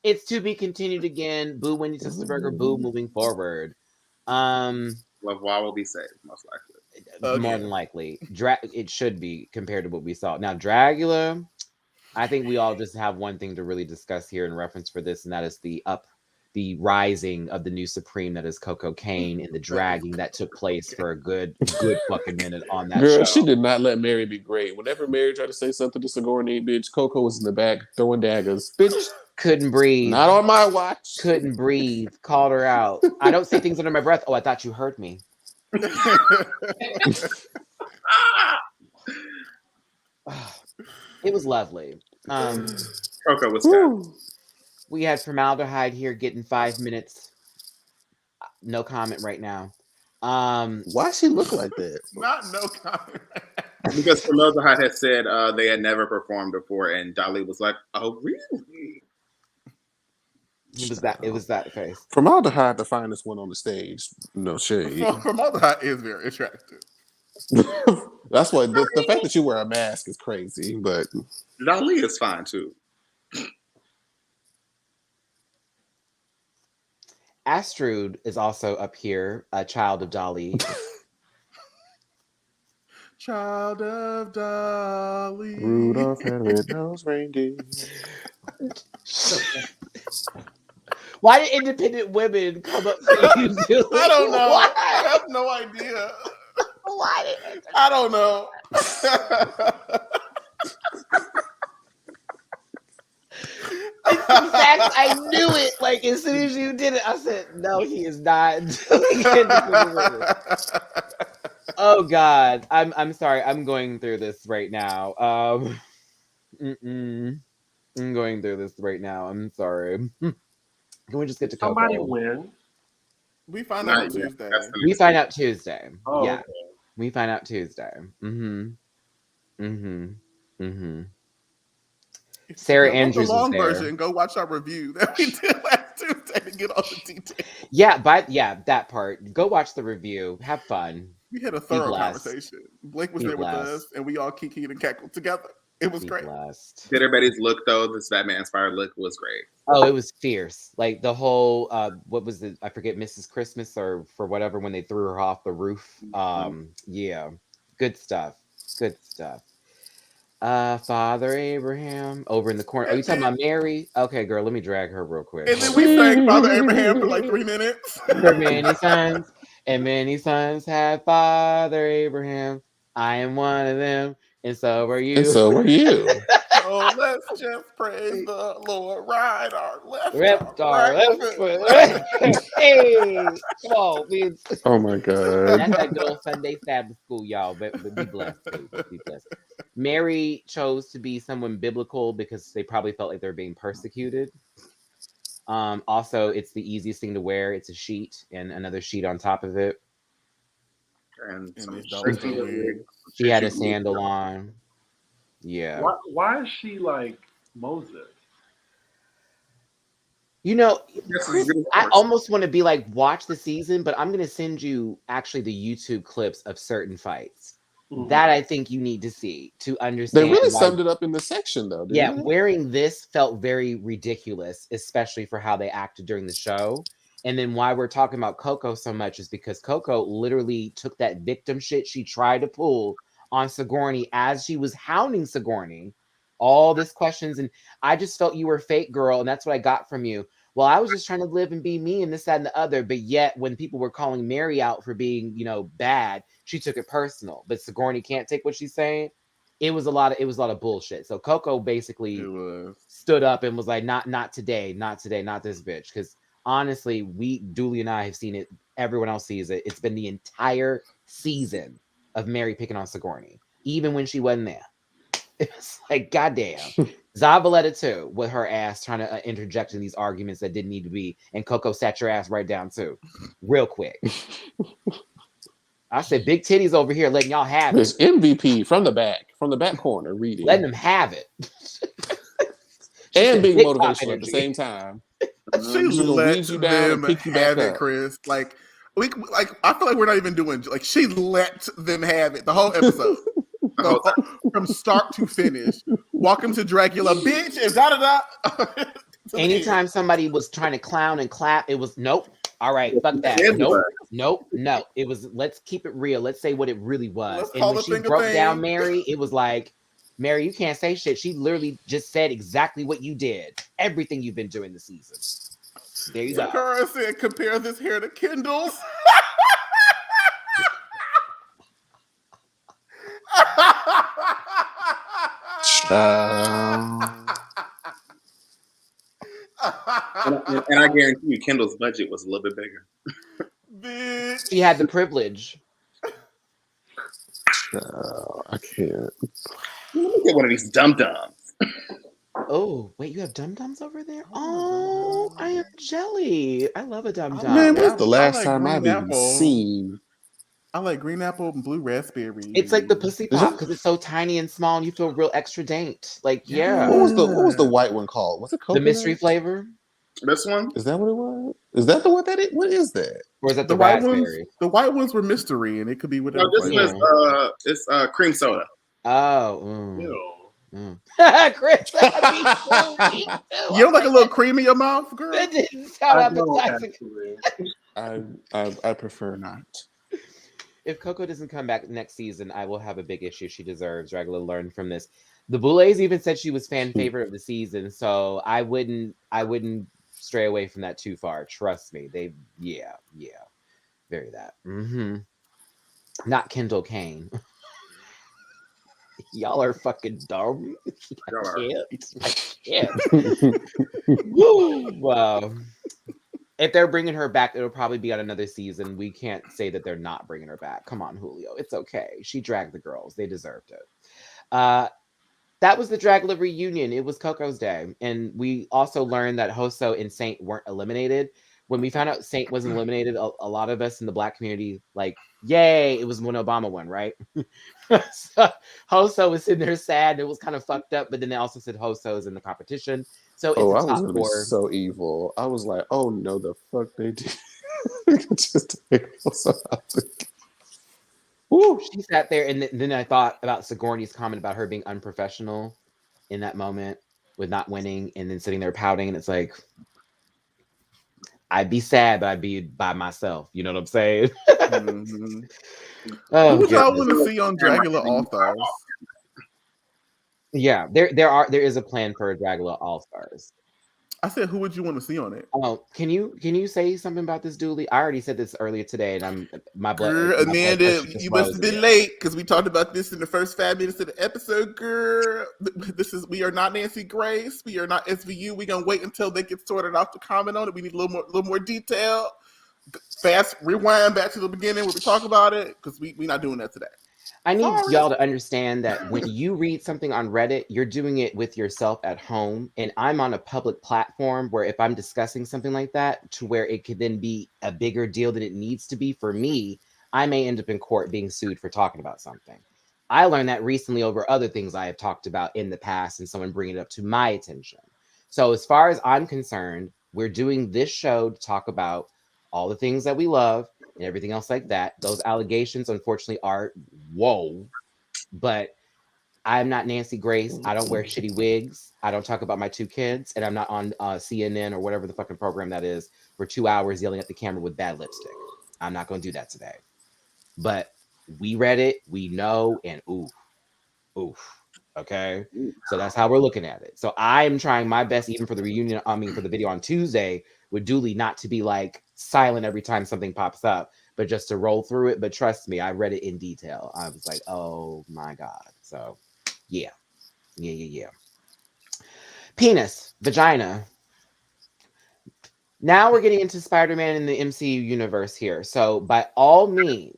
It's to be continued again. Boo Wendy Sisterberger, boo moving forward. LaVoix will be saved, most likely. More than likely. It should be compared to what we saw. Now, Dragula, I think we all just have one thing to really discuss here in reference for this, and that is the rising of the new Supreme that is Coco Kane and the dragging that took place for a good fucking minute on that show. She did not let Mary be great. Whenever Mary tried to say something to Sigourney, bitch, Coco was in the back throwing daggers. Bitch, couldn't breathe. Not on my watch. Couldn't breathe. Called her out. I don't say things under my breath. Oh, I thought you heard me. It was lovely. Coco was good. We had Formaldehyde here getting 5 minutes. No comment right now. Why she look like that? Not no comment. Because Formaldehyde had said they had never performed before, and Dolly was like, "Oh, really?" It was that face. Formaldehyde, the finest one on the stage. No shade. Formaldehyde is very attractive. That's why the fact that you wear a mask is crazy, but Dolly is fine too. Astrud is also up here, a child of Dolly. Child of Dolly. Rudolph had red-nosed reindeer. Why did independent women come up for you? I don't know. Why? I have no idea. Why? I don't know. In fact, I knew it. Like, as soon as you did it, I said, no, he is not doing independent women. Oh God, I'm sorry. I'm going through this right now. I'm going through this right now. I'm sorry. Can we just get to Somebody Coco? win. We find out on Not yet. Tuesday. That's the We next find week. out Tuesday. Oh, Yeah, okay. we find out Tuesday. Mm-hmm. If Sarah y'all want the Andrews is long there. version, go watch our review that we did last Tuesday to get all the details. Yeah, that part. Go watch the review. Have fun. We had a Be thorough blessed. conversation. Blake was Be there with blessed. us, and we all kikied and cackled together. It was Be great. blessed. Did everybody's look though? This Batman inspired look was great. Oh, it was fierce. Like the whole what was it? I forget, Mrs. Christmas or for whatever when they threw her off the roof. Yeah. Good stuff. Good stuff. Father Abraham over in the corner. Are you talking about Mary? Okay, girl, let me drag her real quick. And then Hold we on. sang Father Abraham for like 3 minutes. For many sons, and many sons had Father Abraham. I am one of them, and so are And you. so were you. So let's just praise the Lord. Right our left Left arm, our right left foot. foot. Hey, come on, man. Oh my God. That's that good old Sunday Sabbath school, y'all. But be blessed, please. Be blessed. Mary chose to be someone biblical because they probably felt like they were being persecuted. Also, it's the easiest thing to wear. It's a sheet and another sheet on top of it. And And some these dollar shaky store wigs. She had a sandal on. Yeah. Why is she like Moses? You know, Yes, Chris, really I hard. almost want to be like, watch the season, but I'm going to send you actually the YouTube clips of certain fights. Mhm. That I think you need to see to They understand really why. summed it up in the section though, Yeah, didn't they? wearing this felt very ridiculous, especially for how they acted during the show. And then why we're talking about Coco so much is because Coco literally took that victim shit she tried to pull on Sigourney as she was hounding Sigourney. All this questions, and I just felt you were fake, girl, and that's what I got from you. Well, I was just trying to live and be me and this, that, and the other. But yet, when people were calling Mary out for being, bad, she took it personal. But Sigourney can't take what she's saying. It was a lot of bullshit. So Coco basically It was. stood up and was like, not today, not today, not this bitch. Because honestly, Dooley and I have seen it. Everyone else sees it. It's been the entire season of Mary picking on Sigourney, even when she wasn't there. It was like, goddamn. Zavaleta too, with her ass trying to interject in these arguments that didn't need to be. And Coco sat your ass right down too, real quick. I said, big titties over here letting y'all have There's it. MVP from the back corner reading. Letting them have it. And said, being "Big top motivational at the energy." same time. She She's gonna let weed you down and them pick you back have it, up. Chris. Like I feel like we're not even doing like she let them have it the whole episode. From start to finish. Welcome to Dracula, bitch, and da. Anytime somebody was trying to clown and clap, it was nope. All right, fuck that. Nope. No. It was let's keep it real. Let's say what it really was. Let's And call when the she thing a broke thing. down Mary, it was like, Mary, you can't say shit. She literally just said exactly what you did. Everything you've been doing this season. There you go. Sakura said, compare this hair to Kendall's. And I guarantee you, Kendall's budget was a little bit bigger. Bitch. She had the privilege. I can't. Let me get one of these dum-dums. Oh, wait, you have dum-dums over there? Oh, I am jelly. I love a dum-dum. Man, when's the last like time green I've even apple. seen? I like green apple and blue raspberry. It's like the pussy Is pop it- because it's so tiny and small and you feel real extra dain't. Like, yeah. What was the white one called? Was it The coconut? mystery flavor? This one? Is that what it was? Is that the one that it? What is that? Or is that The the white raspberry? ones. The white ones were mystery, and it could be whatever. No, this flavor. was it's cream soda. Oh. Ew. Chris, me too. You don't like a little cream in your mouth, girl? That didn't sound I don't appetizing. actually. I prefer not. If Coco doesn't come back next season, I will have a big issue. She deserves. Dragula learned from this. The Boulets even said she was fan favorite of the season, so I wouldn't stray away from that too far. Trust me. Yeah. Very that. Not Kendall Kane. Y'all are fucking dumb. I can't. Woo! Wow. If they're bringing her back, it'll probably be on another season. We can't say that they're not bringing her back. Come on, Julio. It's okay. She dragged the girls. They deserved it. That was the Dragula reunion. It was Coco's Day. And we also learned that Hoso and Saint weren't eliminated. When we found out Saint wasn't eliminated, a lot of us in the Black community, like, yay, it was when Obama won, right? So Hoso was sitting there sad. It was kind of fucked up, but then they also said Hoso's in the competition. So it's Oh, I a was top gonna be four. so evil. I was like, oh no, the fuck they did. Just take Hoso out. Woo, she sat there, and then I thought about Sigourney's comment about her being unprofessional in that moment with not winning, and then sitting there pouting, and it's like, I'd be sad, but I'd be by myself. You know what I'm saying? Mm-hmm. Oh, Who would y'all goodness. want to see on Dragula All Stars? Yeah, there is a plan for a Dragula All Stars. I said, who would you want to see on it? Oh, can you say something about this, Dooley? I already said this earlier today, and my blood. Girl, my blood Amanda, pressure just you must rose have been again. late because we talked about this in the first 5 minutes of the episode, girl. We are not Nancy Grace. We are not SVU. We're gonna wait until they get sorted out to comment on it. We need a little more detail. Fast rewind back to the beginning where we talk about it because we're not doing that today. I need Sorry. y'all to understand that when you read something on Reddit, you're doing it with yourself at home. And I'm on a public platform where if I'm discussing something like that to where it could then be a bigger deal than it needs to be for me, I may end up in court being sued for talking about something. I learned that recently over other things I have talked about in the past and someone bringing it up to my attention. So as far as I'm concerned, we're doing this show to talk about all the things that we love and everything else like that. Those allegations, unfortunately, are whoa. But I'm not Nancy Grace. I don't wear shitty wigs. I don't talk about my 2 kids. And I'm not on CNN or whatever the fucking program that is for 2 hours yelling at the camera with bad lipstick. I'm not going to do that today. But we read it. We know. And oof. Okay. So that's how we're looking at it. So I'm trying my best, even for the reunion, for the video on Tuesday, with Dooley, not to be like silent every time something pops up, but just to roll through it. But trust me, I read it in detail. I was like, oh my God. So yeah. Penis, vagina. Now we're getting into Spider-Man in the MCU universe here. So by all means,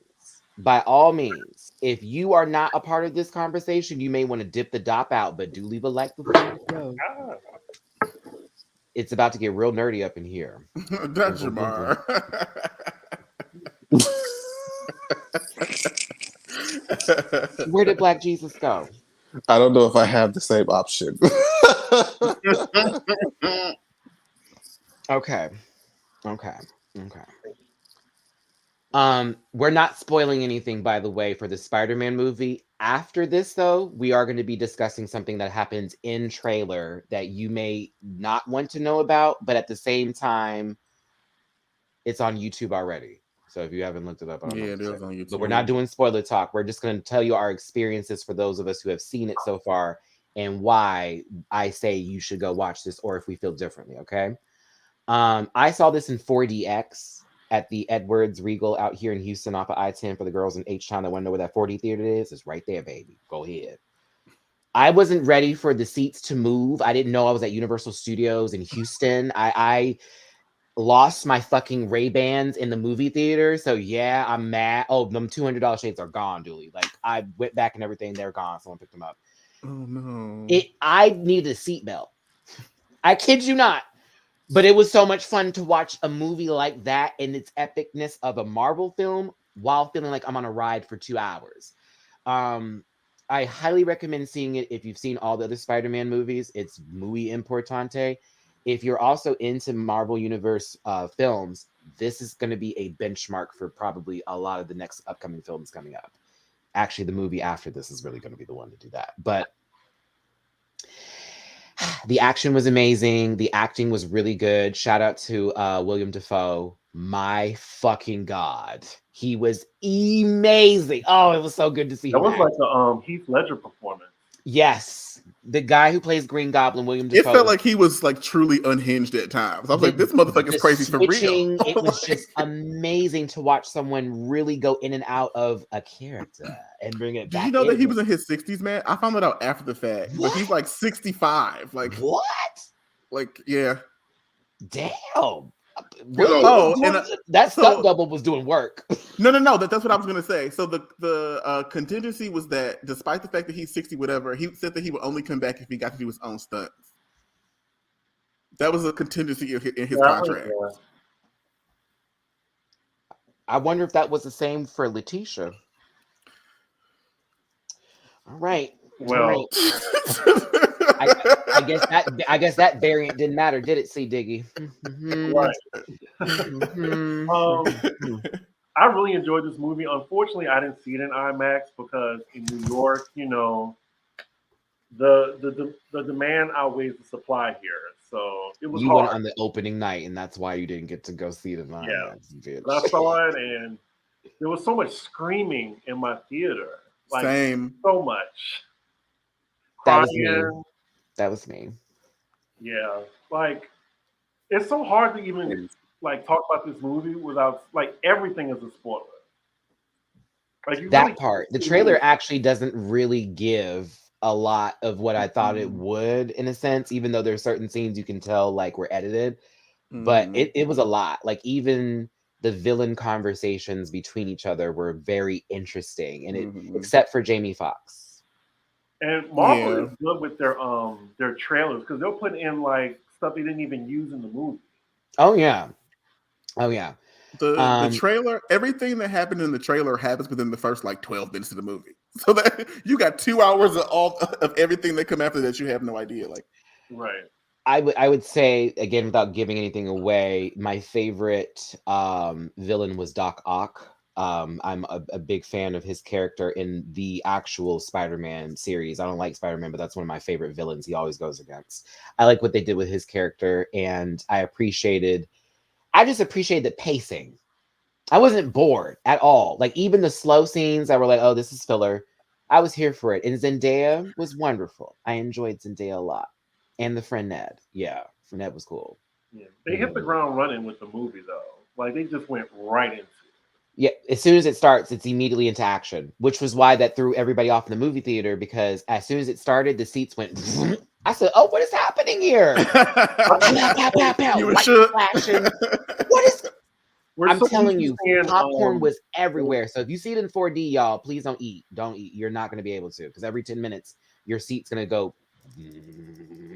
if you are not a part of this conversation, you may want to dip the dop out, but do leave a like before you go. It's about to get real nerdy up in here. That's Jamar. Where did Black Jesus go? I don't know if I have the same option. Okay. We're not spoiling anything, by the way, for the Spider-Man movie. After this, though, we are going to be discussing something that happens in trailer that you may not want to know about, but at the same time, it's on YouTube already. So if you haven't looked it up, I don't know. Yeah, it is on YouTube. But we're not doing spoiler talk. We're just going to tell you our experiences for those of us who have seen it so far and why I say you should go watch this, or if we feel differently, okay? I saw this in 4DX at the Edwards Regal out here in Houston off of I-10 for the girls in H-Town that want to know where that 4D theater is. It's right there, baby. Go ahead. I wasn't ready for the seats to move. I didn't know I was at Universal Studios in Houston. I lost my fucking Ray-Bans in the movie theater. So yeah, I'm mad. Oh, them $200 shades are gone, Dooley. Like I went back and everything, they're gone. Someone picked them up. Oh no. I needed a seatbelt. I kid you not. But it was so much fun to watch a movie like that in its epicness of a Marvel film while feeling like I'm on a ride for 2 hours. I highly recommend seeing it if you've seen all the other Spider-Man movies. It's muy importante. If you're also into Marvel Universe films, this is going to be a benchmark for probably a lot of the next upcoming films coming up. Actually, the movie after this is really going to be the one to do that. But the action was amazing. The acting was really good. Shout out to William Dafoe. My fucking God. He was amazing. Oh, it was so good to see That him was act. like the Heath Ledger performance. Yes. The guy who plays Green Goblin, William It Dafoe. felt like he was like truly unhinged at times. I was like, this motherfucker's crazy for real. It was just amazing to watch someone really go in and out of a character and bring it back. Did you know that he was in his 60s, man? I found that out after the fact. But he's like 65. Like what? Like, yeah. Damn. Oh, and that so- stunt double was doing work. No. That's what I was gonna say. So the contingency was that despite the fact that he's 60, whatever, he said that he would only come back if he got to do his own stunts. That was a contingency in his contract. I wonder if that was the same for Letitia. All right. Well, I guess that variant didn't matter, did it, C. Diggy? right. I really enjoyed this movie. Unfortunately, I didn't see it in IMAX because in New York, you know, the demand outweighs the supply here. So it was You hard. went on the opening night, and that's why you didn't get to go see it in IMAX. But I saw it, and there was so much screaming in my theater. Like, Same. so much. That Crying. was me. Yeah. Like, it's so hard to even like talk about this movie without like everything is a spoiler. Like That really part. The trailer actually doesn't really give a lot of what I thought it would, in a sense, even though there's certain scenes you can tell like were edited. But it was a lot. Like even the villain conversations between each other were very interesting, and except for Jamie Foxx. And Marvel is good with their trailers because they'll put in like stuff they didn't even use in the movie. Oh yeah. The trailer, everything that happened in the trailer happens within the first like 12 minutes of the movie. So that you got 2 hours of everything that come after that you have no idea. Like, right. I would say, again, without giving anything away, my favorite villain was Doc Ock. I'm a big fan of his character in the actual Spider-Man series. I don't like Spider-Man, but that's one of my favorite villains he always goes against. I like what they did with his character, and I just appreciated the pacing. I wasn't bored at all. Like even the slow scenes, I were like, oh, this is filler. I was here for it. And Zendaya was wonderful. I enjoyed Zendaya a lot. And the friend Ned. Yeah, Ned was cool. Yeah. They hit the ground running with the movie though. Like they just went right into it. Yeah, as soon as it starts, it's immediately into action, which was why that threw everybody off in the movie theater, because as soon as it started, the seats went. I said, "Oh, what is happening here?" You were shook. What is? I'm telling you, popcorn was everywhere. So if you see it in 4D, y'all, please don't eat. Don't eat. You're not going to be able to, because every 10 minutes your seat's going to go,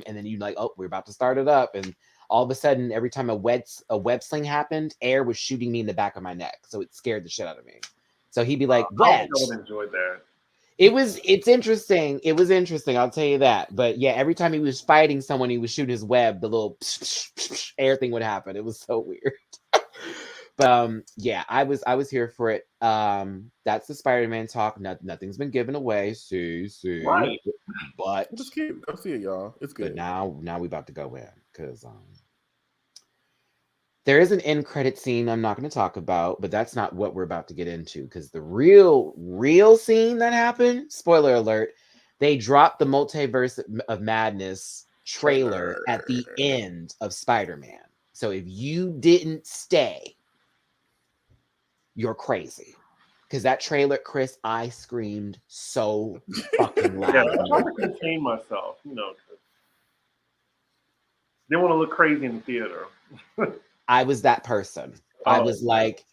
and then you're like, "Oh, we're about to start it up," and all of a sudden, every time a web sling happened, air was shooting me in the back of my neck. So it scared the shit out of me. So he'd be like, I would have enjoyed that. It's interesting. It was interesting, I'll tell you that. But yeah, every time he was fighting someone, he was shooting his web, the little air thing would happen. It was so weird. But yeah, I was here for it. That's the Spider-Man talk. Nothing's been given away. See. Right. But just keep go see it, y'all. It's good. But now we about to go in, because there is an end credit scene I'm not going to talk about, but that's not what we're about to get into, because the real scene that happened, spoiler alert, they dropped the Multiverse of Madness trailer at the end of Spider-Man. So if you didn't stay, you're crazy. Because that trailer, Chris, I screamed so fucking loud. Yeah, I tried to contain myself, you know. Didn't want to look crazy in the theater. I was that person. I was like,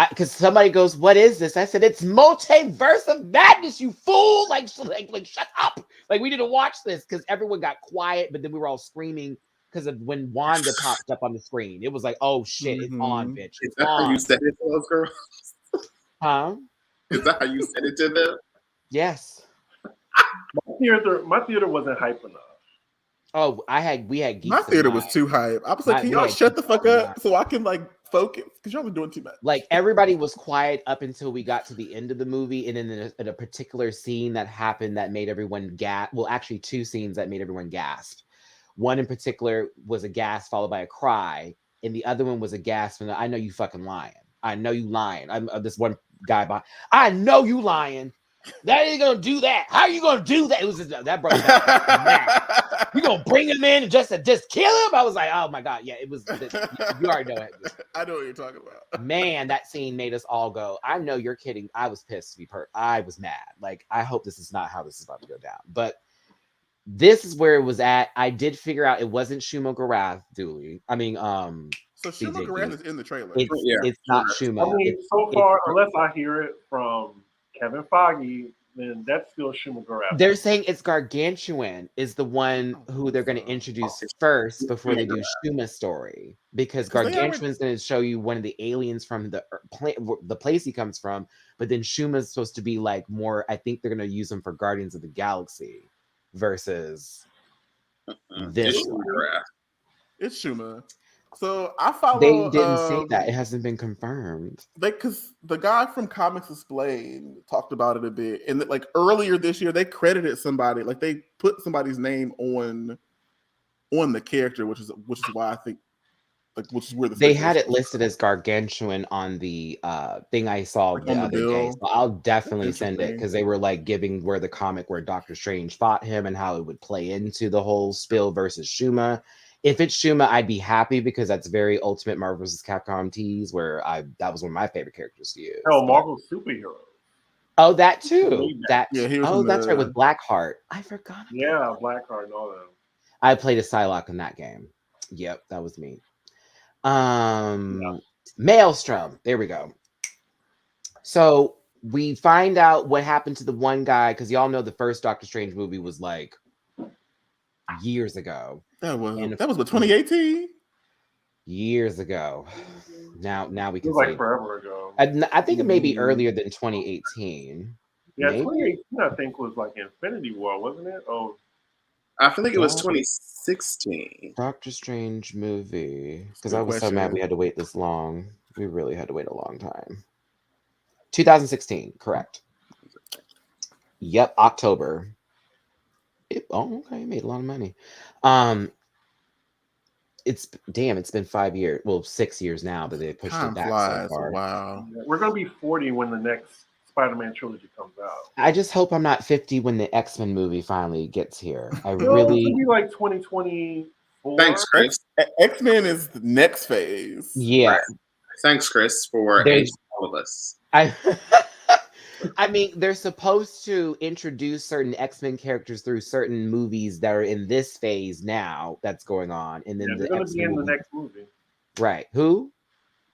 because somebody goes, "What is this?" I said, "It's Multiverse of Madness, you fool!" Like shut up! Like we didn't watch this, because everyone got quiet, but then we were all screaming because of when Wanda popped up on the screen. It was like, "Oh shit, it's on, bitch!" Is that how you said it to those girls? Huh? Is that how you said it to them? Yes. My theater wasn't hype enough. Oh, we had geeks. My theater was too hype. I was like, "Can y'all shut the fuck up so I can like focus?" Because y'all were doing too much. Like everybody was quiet up until we got to the end of the movie, and then in a particular scene that happened that made everyone gasp. Well, actually, two scenes that made everyone gasp. One in particular was a gasp followed by a cry, and the other one was a gasp and "I know you fucking lying. I know you lying." I'm this one guy by. "I know you lying. That ain't gonna do that. How are you gonna do that?" It was that brought me back. You gonna bring him in and just kill him? I was like, oh my god, yeah. It was. You already know it. I know what you're talking about. Man, that scene made us all go, "I know you're kidding." I was pissed to be I was mad. Like, I hope this is not how this is about to go down. But this is where it was at. I did figure out it wasn't Shumo Garath, Dooley. I mean, So Shuma Gorath is in the trailer. It's not Shuma. I mean, so far, unless I hear it from Kevin Feige, then that's still Shuma Gorath. They're saying it's Gargantuan is the one who they're going to introduce first before they do Shuma's story, because Gargantuan's going to show you one of the aliens from the place he comes from, but then Shuma's supposed to be like more. I think they're going to use him for Guardians of the Galaxy versus this one. It's Shuma. So I follow. They didn't say that. It hasn't been confirmed. Because the guy from Comics Explained talked about it a bit, and like earlier this year, they credited somebody, like they put somebody's name on the character, which is why I think, like, which is where they had it listed as Gargantuan on the thing I saw the other day. So I'll definitely send it, because they were like giving where the comic where Doctor Strange fought him and how it would play into the whole spill versus Shuma. If it's Shuma, I'd be happy, because that's very Ultimate Marvel vs. Capcom tease, where that was one of my favorite characters to use. Oh, Marvel superheroes. Oh, that too. That's right, with Blackheart. I forgot. Yeah, Blackheart and all that. I played a Psylocke in that game. Yep, that was me. Maelstrom. There we go. So we find out what happened to the one guy, because y'all know the first Doctor Strange movie was like years ago. That was what, 2018? Years ago. Now we can it was like forever ago. I think it may be earlier than 2018. Yeah, maybe? 2018 I think was like Infinity War, wasn't it? Oh, I feel like it was 2016. Doctor Strange movie. Because I was so mad we had to wait this long. We really had to wait a long time. 2016, correct. Yep, October. Okay, made a lot of money. It's been 5 years. Well, 6 years now, but they pushed it back so far. Wow. We're gonna be 40 when the next Spider-Man trilogy comes out. I just hope I'm not 50 when the X-Men movie finally gets here. It'll be like 2024. Thanks, Chris. X-Men is the next phase. Yeah. Right. Thanks, Chris, for all of us. I mean, they're supposed to introduce certain X-Men characters through certain movies that are in this phase now that's going on, and then they're going to be in the next movie. Right? Who?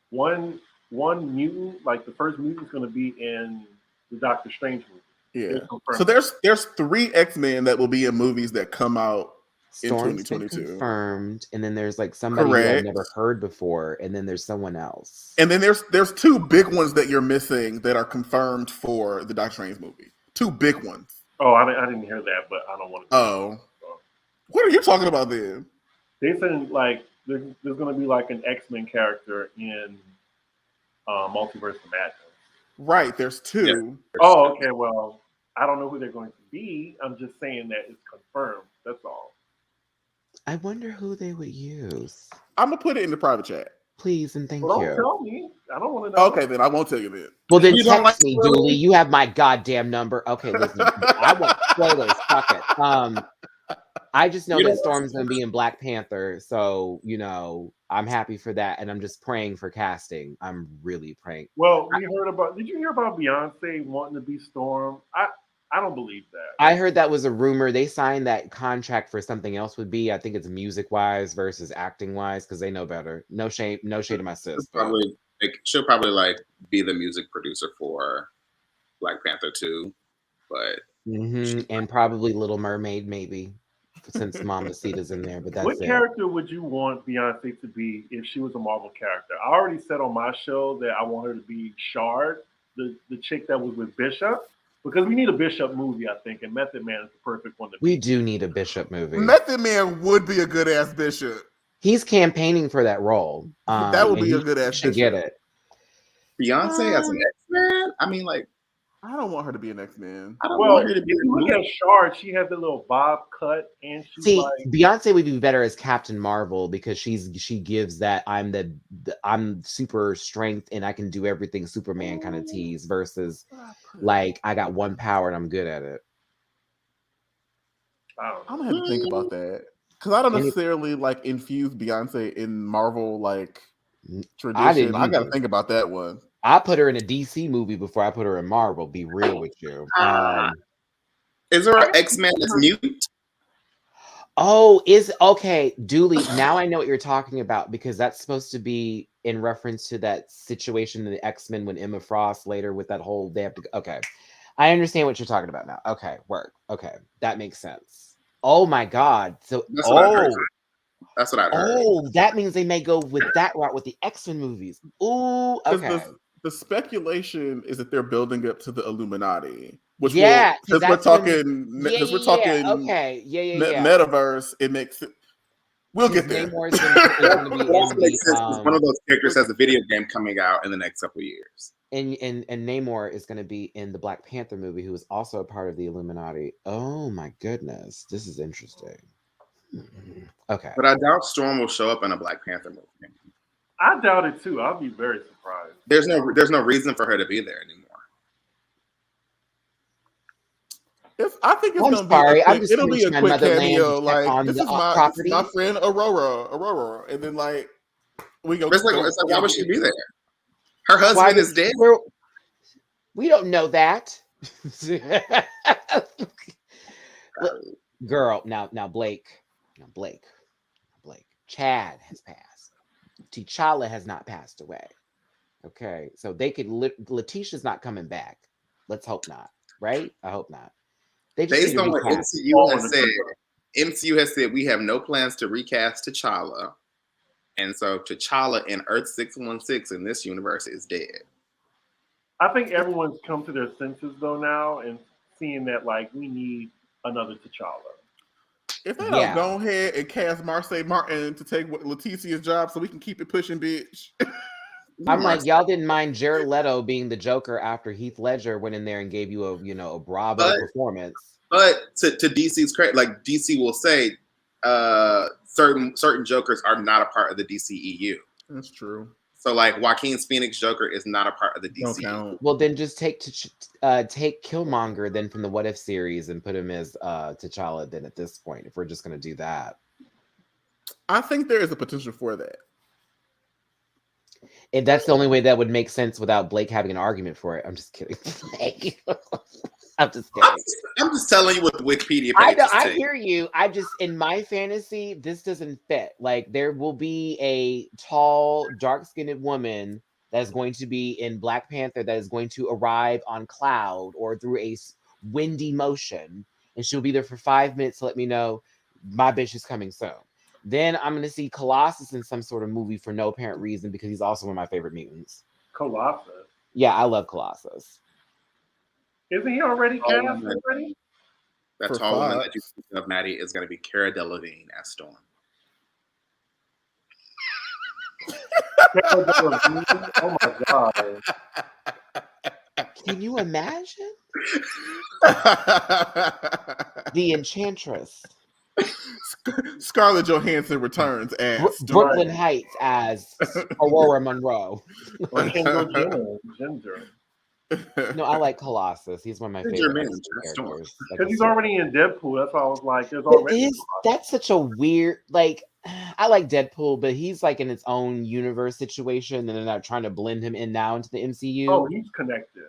One mutant, like the first mutant, is going to be in the Doctor Strange movie. Yeah. So there's 3 X-Men that will be in movies that come out Storm's in 2022. Been confirmed, and then there's like somebody who I've never heard before, and then there's someone else. And then there's 2 big ones that you're missing that are confirmed for the Doctor Strange movie. 2 big ones. Oh, I didn't hear that, but I don't want to. Oh. What are you talking about then? They said like there's going to be like an X-Men character in Multiverse of Madness. Right, there's 2. Yeah. Oh, okay. Well, I don't know who they're going to be. I'm just saying that it's confirmed. That's all. I wonder who they would use. I'm gonna put it in the private chat. Please and thank you. Don't tell me. I don't want to know. Okay, then I won't tell you then. Well, then text me, Dooley. You have my goddamn number. Okay, listen. I want spoilers. Fuck it. I just know that Storm's gonna be in Black Panther, so I'm happy for that, and I'm just praying for casting. I'm really praying. Well, did you hear about Beyonce wanting to be Storm? I don't believe that. I heard that was a rumor. They signed that contract for something else would be. I think it's music wise versus acting wise, because they know better. No shade to my sis. She'll probably like be the music producer for Black Panther 2, but and probably Little Mermaid maybe, since Mamacita's in there. But that's what character would you want Beyonce to be if she was a Marvel character? I already said on my show that I want her to be Shard, the chick that was with Bishop. Because we need a Bishop movie, I think, and Method Man is the perfect one. We do need a Bishop movie. Method Man would be a good ass Bishop. He's campaigning for that role. That would be a good ass Bishop. Get it. Beyonce as an X-Man? I mean, like, I don't want her to be an X-Man. I don't want her to be. If you look at Shard, she has the little bob cut, and she's Beyonce would be better as Captain Marvel, because she gives that I'm super strength and I can do everything Superman kind of tease, versus like I got one power and I'm good at it. I'm gonna have to think about that, because I don't necessarily like infuse Beyonce in Marvel like tradition. I gotta think about that one. I put her in a DC movie before I put her in Marvel. Be real with you. Is there an X-Men that's mutant? Oh, is okay, Dooley. Now I know what you're talking about because that's supposed to be in reference to that situation in the X-Men when Emma Frost later with that whole they have to. Okay, I understand what you're talking about now. Okay, work. Okay, that makes sense. Oh my God. So That's what I heard. oh That's what I heard. oh, that means they may go with that route with the X-Men movies. Ooh, Because okay. the speculation is that they're building up to the Illuminati, which Yeah, will, because because we're that's when. talking, Yeah, because we're yeah, yeah. talking Okay, yeah, yeah, yeah. metaverse. It makes it. We'll Because get there. Namor is gonna be It also in makes the sense because one of those characters has a video game coming out in the next couple of years. and Namor is going to be in the Black Panther movie, who is also a part of the Illuminati. Oh my goodness, this is interesting. Okay, But I doubt Storm will show up in a Black Panther movie. I doubt it too. I'll be very surprised. There's no reason for her to be there anymore. I think it's I'm gonna sorry. be I'm just it'll going be to a my quick motherland cameo. to check Like on this the is my property. friend Aurora, and then like we go. But it's like why would she be there? Her Why husband would is dead. we don't know that. Girl, now Blake, Blake. Chad has passed. T'Challa has not passed away. Okay, so they could. Letitia's not coming back. Let's hope not. Right? I hope not. They just need Based to on what recast. MCU has said we have no plans to recast T'Challa, and so T'Challa in Earth 616 in this universe is dead. I think everyone's come to their senses though now and seeing that like we need another T'Challa. If they Yeah. don't go ahead and cast Marseille Martin to take Letitia's job, so we can keep it pushing, bitch. I'm like, y'all didn't mind Jared Leto being the Joker after Heath Ledger went in there and gave you a bravo performance. But to DC's credit, like DC will say, certain Jokers are not a part of the DCEU. That's true. So like Joaquin Phoenix Joker is not a part of the Don't DC. count. Well, then just take Killmonger then from the What If series and put him as T'Challa. Then at this point, if we're just gonna do that, I think there is a potential for that. and that's the only way that would make sense without Blake having an argument for it. I'm just kidding. I'm just kidding. I'm just telling you what the Wikipedia I page know, is I saying. hear you. I just in my fantasy, this doesn't fit. Like there will be a tall, dark-skinned woman that's going to be in Black Panther that is going to arrive on cloud or through a windy motion, and she'll be there for 5 minutes to let me know my bitch is coming soon. Then I'm gonna see Colossus in some sort of movie for no apparent reason because he's also one of my favorite mutants. Colossus. Yeah, I love Colossus. Isn't he already cast already? That For tall woman that Fox. you speak of, Maddie, is going to be Cara Delevingne as Storm. Oh my god! Can you imagine the Enchantress? Scarlett Johansson returns as Brooklyn Heights as Aurora Monroe. Or Kendall Ginger. No, I like Colossus. He's one of my Ginger favorite Man, characters. Because he's already in Deadpool. That's why I was like, there's already. That's such a weird, like, I like Deadpool, but he's like in its own universe situation, and they're not trying to blend him in now into the MCU. Oh, he's connected.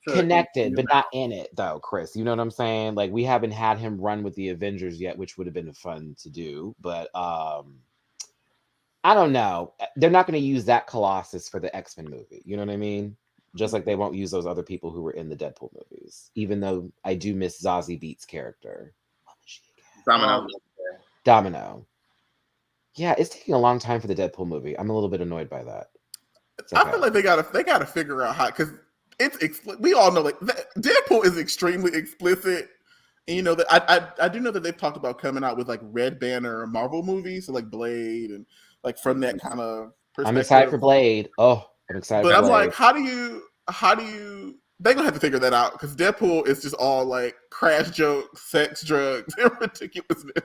Connected, but not in it though, Chris. You know what I'm saying? Like we haven't had him run with the Avengers yet, which would have been fun to do. But I don't know. They're not going to use that Colossus for the X-Men movie. You know what I mean? Just like they won't use those other people who were in the Deadpool movies. Even though I do miss Zazie Beetz' character. What was she again? Domino. Yeah, it's taking a long time for the Deadpool movie. I'm a little bit annoyed by that. Okay. I feel like they gotta figure out how, because we all know like Deadpool is extremely explicit, and you know that I do know that they've talked about coming out with like Red Banner Marvel movies, so like Blade and like from that kind of perspective. I'm excited for Blade. Oh, I'm excited. But for I'm Blade. like, how do you? They're gonna have to figure that out because Deadpool is just all like crash jokes, sex, drugs, and ridiculousness.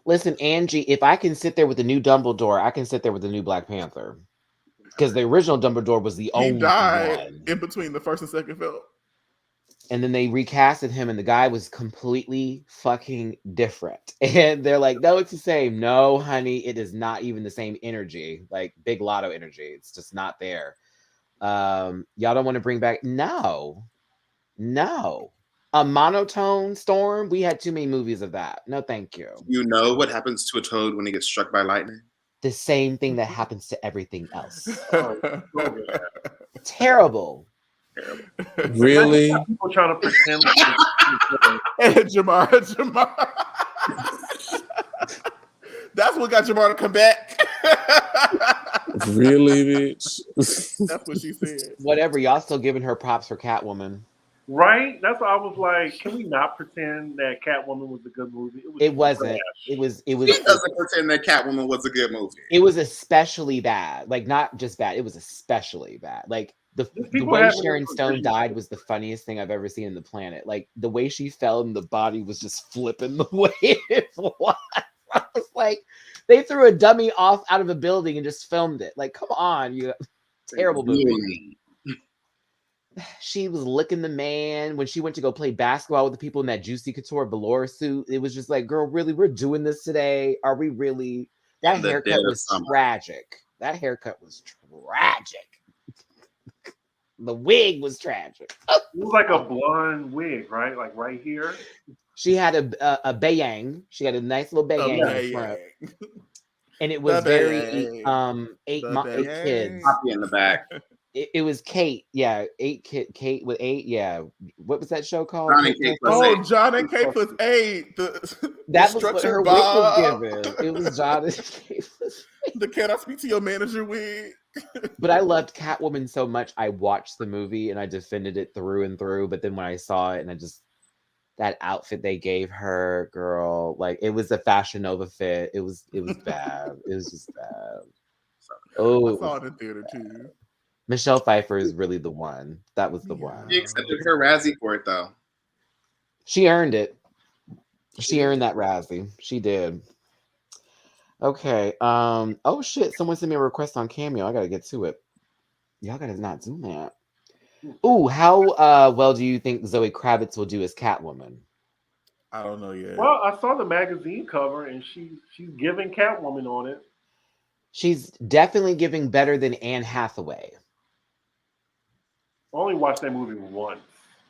Listen, Angie, if I can sit there with the new Dumbledore, I can sit there with the new Black Panther. Because the original Dumbledore was the only one. He died in between the first and second film. And then they recasted him, and the guy was completely fucking different. And they're like, no, it's the same. No, honey, it is not even the same energy. Like Big Lotto energy. It's just not there. Y'all don't want to bring back... No. A monotone storm. We had too many movies of that. No, thank you. You know what happens to a toad when he gets struck by lightning? The same thing that happens to everything else. Oh, so good. Terrible. Really? People trying to pretend like Jamar. That's what got Jamar to come back. Really, bitch? That's what she said. Whatever. Y'all still giving her props for Catwoman. right? That's why I was like, can we not pretend that Catwoman was a good movie? It wasn't. trash. It was. He doesn't pretend that Catwoman was a good movie. It was especially bad. Like not just bad. It was especially bad. Like the People way haven't Sharon even Stone agreed. died was the funniest thing I've ever seen in the planet. Like the way she fell and the body was just flipping the way it was. I was like, they threw a dummy off out of a building and just filmed it. Like, come on, you terrible movie. Really? She was licking the man when she went to go play basketball with the people in that Juicy Couture velour suit. It was just like, girl, really, we're doing this today? Are we really? That The haircut dead of was summer. tragic. That haircut was tragic. The wig was tragic. It was like a blonde wig, right? Like right here. She had a bayang. She had a nice little bayang in the front, and it was The very bayang. eight The eight bayang. kids. Poppy in the back. It was Kate, yeah, Kate with 8, yeah. What was that show called? John and Kate plus Oh, 8. John and Kate plus 8. The That was what her wig was Bob. given. It was John and Kate plus 8. The Can I Speak to Your Manager wig. But I loved Catwoman so much. I watched the movie and I defended it through and through. But then when I saw it and that outfit they gave her, girl, like it was a Fashion Nova fit. It was bad. It was just bad. Oh, I saw it in theater too. Michelle Pfeiffer is really the one. That was the one. She accepted her Razzie for it, though. She earned it. She earned that Razzie. She did. Okay. Oh shit! Someone sent me a request on Cameo. I gotta get to it. Y'all gotta not do that. Ooh, how well do you think Zoe Kravitz will do as Catwoman? I don't know yet. Well, I saw the magazine cover and she's giving Catwoman on it. She's definitely giving better than Anne Hathaway. I only watched that movie once.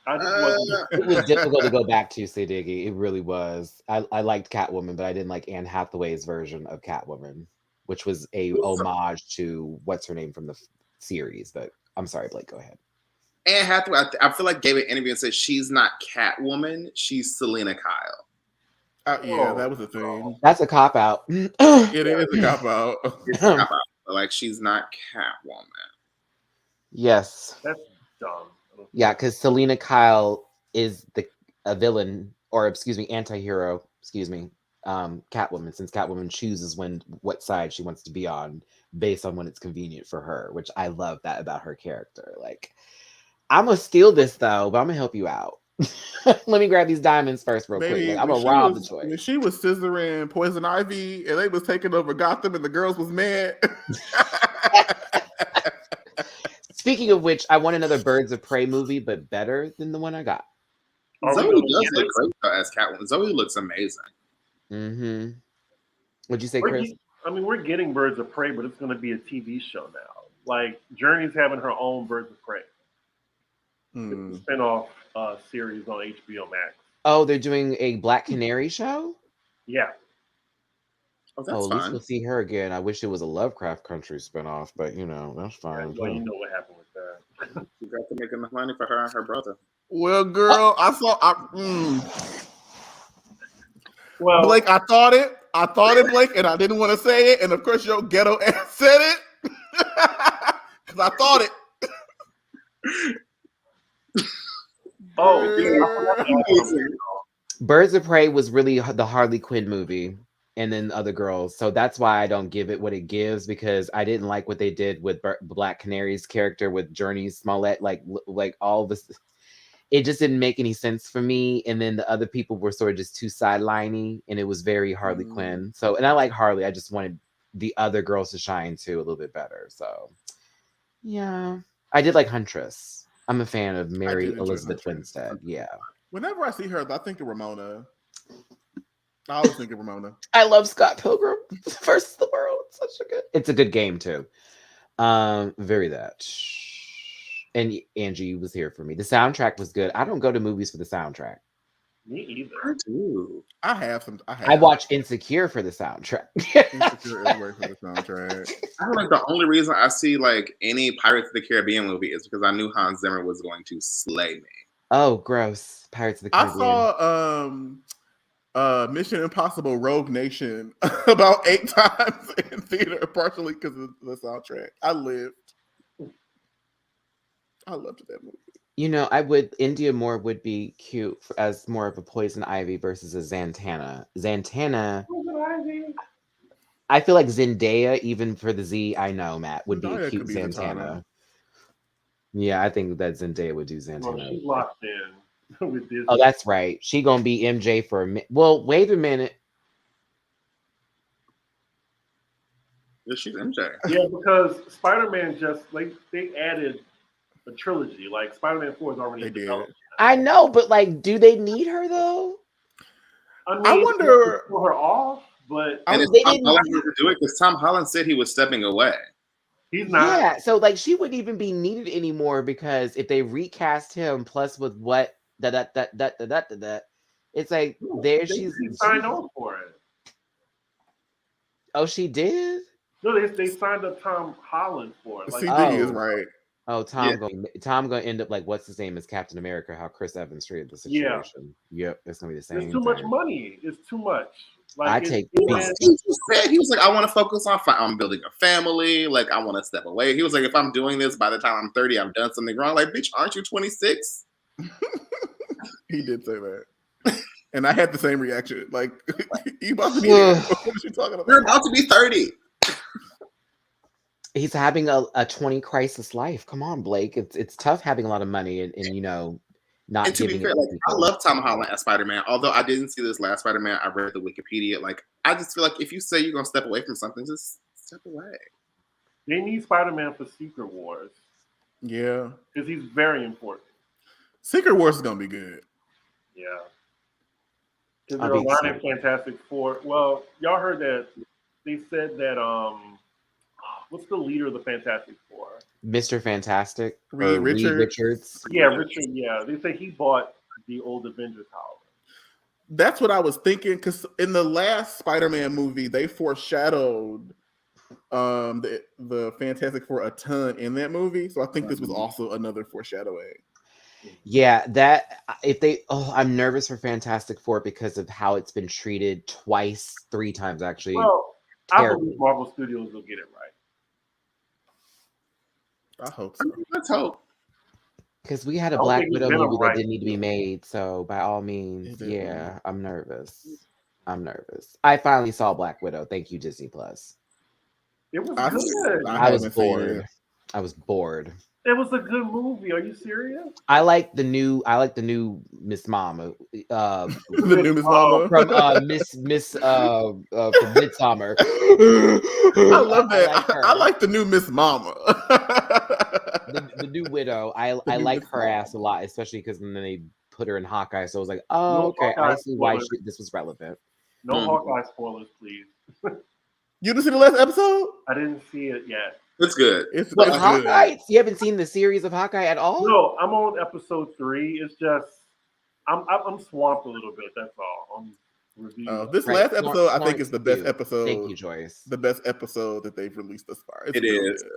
I just wasn't. It was difficult to go back to, say Diggy. It really was. I liked Catwoman, but I didn't like Anne Hathaway's version of Catwoman, which was a homage to what's her name from the series. But I'm sorry, Blake, go ahead. Anne Hathaway, I feel like gave an interview and said she's not Catwoman, she's Selena Kyle. Yeah, that was a thing. That's a cop out. It is a cop out. It's a cop-out. Like she's not Catwoman. Yes. That's dumb. Yeah, because Selena Kyle is a villain, or excuse me, anti-hero, Catwoman, since Catwoman chooses what side she wants to be on based on when it's convenient for her, which I love that about her character. Like, I'm gonna steal this though, but I'm gonna help you out. Let me grab these diamonds first real quick. Like, I'm gonna rob the choice. When she was scissoring Poison Ivy and they was taking over Gotham and the girls was mad. Speaking of which, I want another Birds of Prey movie, but better than the one I got. Zoe does look great though as Catwoman. Zoe looks amazing. Mm-hmm. What'd you say, Chris? We're getting Birds of Prey, but it's going to be a TV show now. Like Journey's having her own Birds of Prey. It's a spinoff series on HBO Max. Oh, they're doing a Black Canary show? Yeah. Oh, that's At least fine. we'll see her again. I wish it was a Lovecraft Country spinoff, but that's fine. Well, you know what happened with that. She got to make enough money for her and her brother. Well, girl, Well, Blake, I thought it, Blake, and I didn't want to say it, and of course your ghetto ass said it because I thought it. Birds of Prey was really the Harley Quinn movie, and then Other Girls. So that's why I don't give it what it gives, because I didn't like what they did with Black Canary's character with Journey Smollett. Like all this, it just didn't make any sense for me. And then the other people were sort of just too sideliney, and it was very Harley Quinn. So, and I like Harley. I just wanted the other girls to shine too a little bit better. So, yeah, I did like Huntress. I'm a fan of Mary Elizabeth Winstead. Yeah. Whenever I see her, I think of Ramona. I always think of Ramona. I love Scott Pilgrim versus the World. It's a good game too. Very that. And Angie was here for me. The soundtrack was good. I don't go to movies for the soundtrack. Me either. I do. I watch Insecure for the soundtrack. Insecure is great for the soundtrack. I feel like the only reason I see like any Pirates of the Caribbean movie is because I knew Hans Zimmer was going to slay me. Oh, gross. Pirates of the Caribbean. I saw Mission Impossible Rogue Nation about 8 times in theater, partially because of the soundtrack. I loved that movie. You know, India Moore would be cute as more of a Poison Ivy versus a Zantana. I feel like Zendaya, even for the Z, I know, Matt, would be a Zendaya cute could be Zantana. Zatanna. Yeah, I think that Zendaya would do Well, Zantana. she's locked in with Disney. Oh, that's right. She gonna be MJ for a minute. Well, wait a minute. Yeah, she's MJ. Yeah, because Spider-Man just they added a trilogy. Like Spider-Man 4 is already They in did. development. I know, but like, do they need her though? I mean, I wonder- to pull her off, but And it's they Tom didn't- Holland to do it because Tom Holland said he was stepping away. he's not. Yeah, so like she wouldn't even be needed anymore because if they recast him plus with what it's like there They she's signed on for it. Oh, she did? No, they signed up Tom Holland for it. Like, See, Oh. Diggy is right. Oh, Tom Yeah. gonna end up like what's his name as Captain America, how Chris Evans treated the situation. Yep, it's gonna be the same. it's too much thing. money. It's too much. Like, I it's- take it's- peace. He just said he was like, I want to focus on I'm building a family. Like, I want to step away. He was like, if I'm doing this by the time I'm 30, I've done something wrong. Like, bitch, aren't you 26? He did say that. And I had the same reaction. Like, you about to be there. What are you talking You're about? about to be 30. He's having a 20 crisis life. Come on, Blake. It's tough having a lot of money and you know not And to be giving fair, it like, to I people. love Tom Holland as Spider-Man. Although I didn't see this last Spider-Man, I read the Wikipedia. Like, I just feel like if you say you're gonna step away from something, just step away. They need Spider-Man for Secret Wars Yeah. because he's very important. Secret Wars is going to be good. Yeah. Because I'll they're be aligning excited. Fantastic Four. Well, y'all heard that they said that what's the leader of the Fantastic Four? Mr. Fantastic Reed or Reed Richards. Richards. Yeah, Richard. Yeah, they say he bought the old Avengers house. That's what I was thinking, because in the last Spider-Man movie, they foreshadowed the Fantastic Four a ton in that movie. So I think this was also another foreshadowing. Yeah, that if they I'm nervous for Fantastic Four because of how it's been treated twice, 3 times actually. Well, I terrible. believe Marvel Studios will get it right. I hope so. Let's hope. Because we had I a don't Black think it's Widow been a movie right that didn't need to be deal. made. So by all means, Is it? yeah, I'm nervous. I finally saw Black Widow. Thank you, Disney Plus. It was I- good. I I was haven't seen bored. it. I was bored. It was a good movie. Are you serious? I like the new Miss Mama. The new Miss Mama. From Miss from Midsummer. I love that. like her. I like the new Miss Mama. the new widow. I new like Miss her Mama. ass a lot, especially because then they put her in Hawkeye. So I was like, oh, No okay, I Hawkeye see why spoilers. this was relevant. No Mm. Hawkeye spoilers, please. You didn't see the last episode? I didn't see it yet. It's good. It's But good. Hawkeye, you haven't seen the series of Hawkeye at all? No, I'm on episode 3. It's just I'm swamped a little bit. That's all. I'm reviewing. This Right, last Smart- episode, I think, Smart is the best too. episode. Thank you, Joyce. The best episode that they've released thus far. It's It real is. good.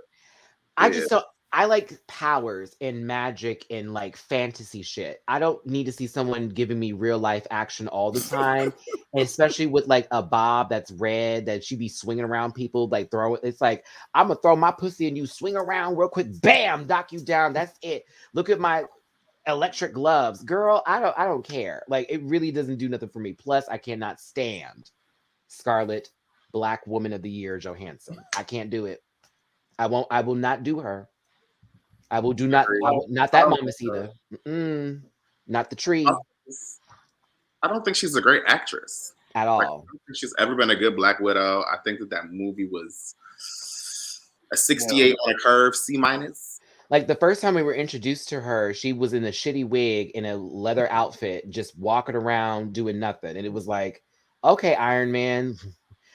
I Yeah. just don't. I like powers and magic and like fantasy shit. I don't need to see someone giving me real life action all the time, especially with like a bob that's red that she be swinging around people, like throw it. It's like I'm gonna throw my pussy and you swing around real quick, bam, knock you down. That's it. Look at my electric gloves, girl. I don't care. Like it really doesn't do nothing for me. Plus, I cannot stand Scarlet Black Woman of the Year Johansson. I can't do it. I won't. I will not do her. I will do not. Not that Mamacita. Not the tree I don't think she's a great actress. at Like, I all. don't think she's ever been a good Black Widow. I think that movie was a 68 on a curve, C-. Like the first time we were introduced to her, she was in a shitty wig in a leather outfit, just walking around doing nothing, and it was like, okay, Iron Man.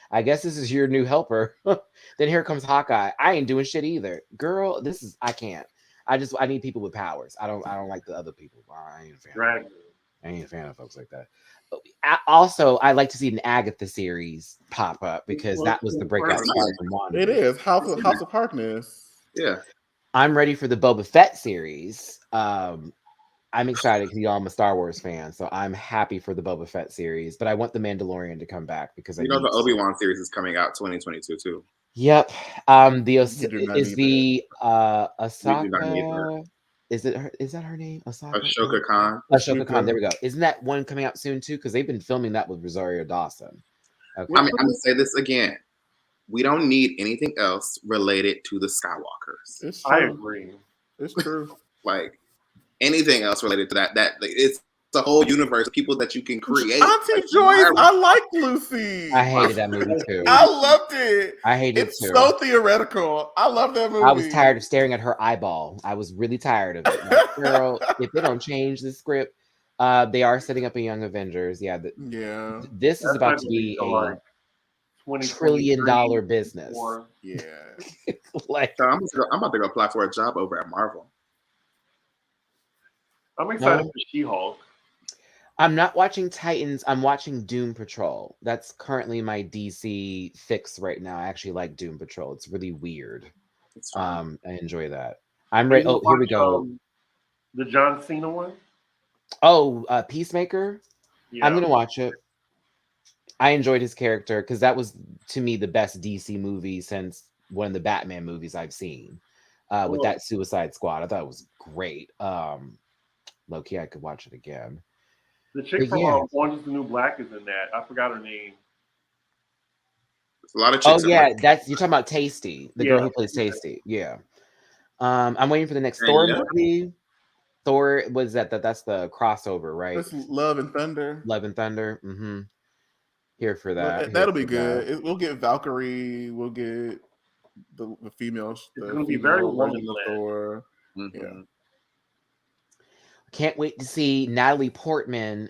I guess this is your new helper. Then here comes Hawkeye. I ain't doing shit either. Girl, I can't. I need people with powers. I don't like the other people. I ain't a fan. Dragon. I ain't a fan of folks like that. Also, I like to see an Agatha series pop up because that was the breakout star from Wanda. It is House of Harkness. Yeah. I'm ready for the Boba Fett series. I'm excited because I'm a Star Wars fan, so I'm happy for the Boba Fett series. But I want the Mandalorian to come back because You know the Obi-Wan series is coming out 2022 too. Yep. We do not Is need the We do not need Ahsoka? Is it her? Is that her name? Ashoka Khan. Ashoka Khan. There we go. Isn't that one coming out soon too? Because they've been filming that with Rosario Dawson. Okay. I mean, I'm gonna say this again. We don't need anything else related to the Skywalkers. It's I true. agree. It's true. Like anything else related to that like, it's the whole universe of people that you can create. Auntie Like, Joyce, I like Lucy. I hated that movie too. I loved it. I hated it It's too. so theoretical. I love that movie. I was tired of staring at her eyeball. I was really tired of it. Like, girl, if they don't change the script, they are setting up a Young Avengers. Yeah, Yeah. this is That's about not to gonna be till, a like, $20 trillion-dollar business. or- Yeah. Like, So I'm about to go apply for a job over at Marvel. I'm excited No. for She-Hulk. I'm not watching Titans. I'm watching Doom Patrol. That's currently my DC fix right now. I actually like Doom Patrol. It's really weird. It's fine. I enjoy that. I'm ready. Oh, here we go. The John Cena one. Oh, Peacemaker. Yeah. I'm gonna watch it. I enjoyed his character because that was to me the best DC movie since one of the Batman movies I've seen. With that Suicide Squad, I thought it was great. Low key, I could watch it again. The chick But from yeah. Orange is the New Black is in that. I forgot her name. There's a lot of Oh chicks. yeah, that's you're talking about Tasty, the girl Yeah. who plays Tasty. Yeah. I'm waiting for the next And Thor yeah. movie. Thor was that's the crossover, right? It's Love and Thunder. Love and Thunder. Mm-hmm. Here for that. That'll be good. We'll get Valkyrie. We'll get the females. It's The gonna be very female version of woman-led. Thor. Mhm. Yeah. Can't wait to see Natalie Portman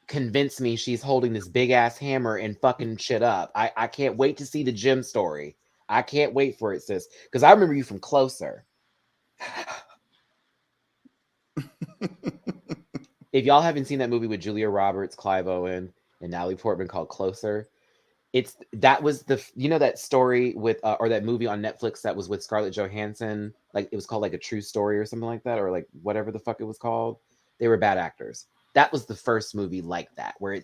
convince me she's holding this big ass hammer and fucking shit up. I can't wait to see the gym story. I can't wait for it, sis. Because I remember you from Closer. If y'all haven't seen that movie with Julia Roberts, Clive Owen, and Natalie Portman called Closer, that was that story with or that movie on Netflix that was with Scarlett Johansson. Like it was called like A True Story or something like that, or like whatever the fuck it was called. They were bad actors. That was the first movie like that, where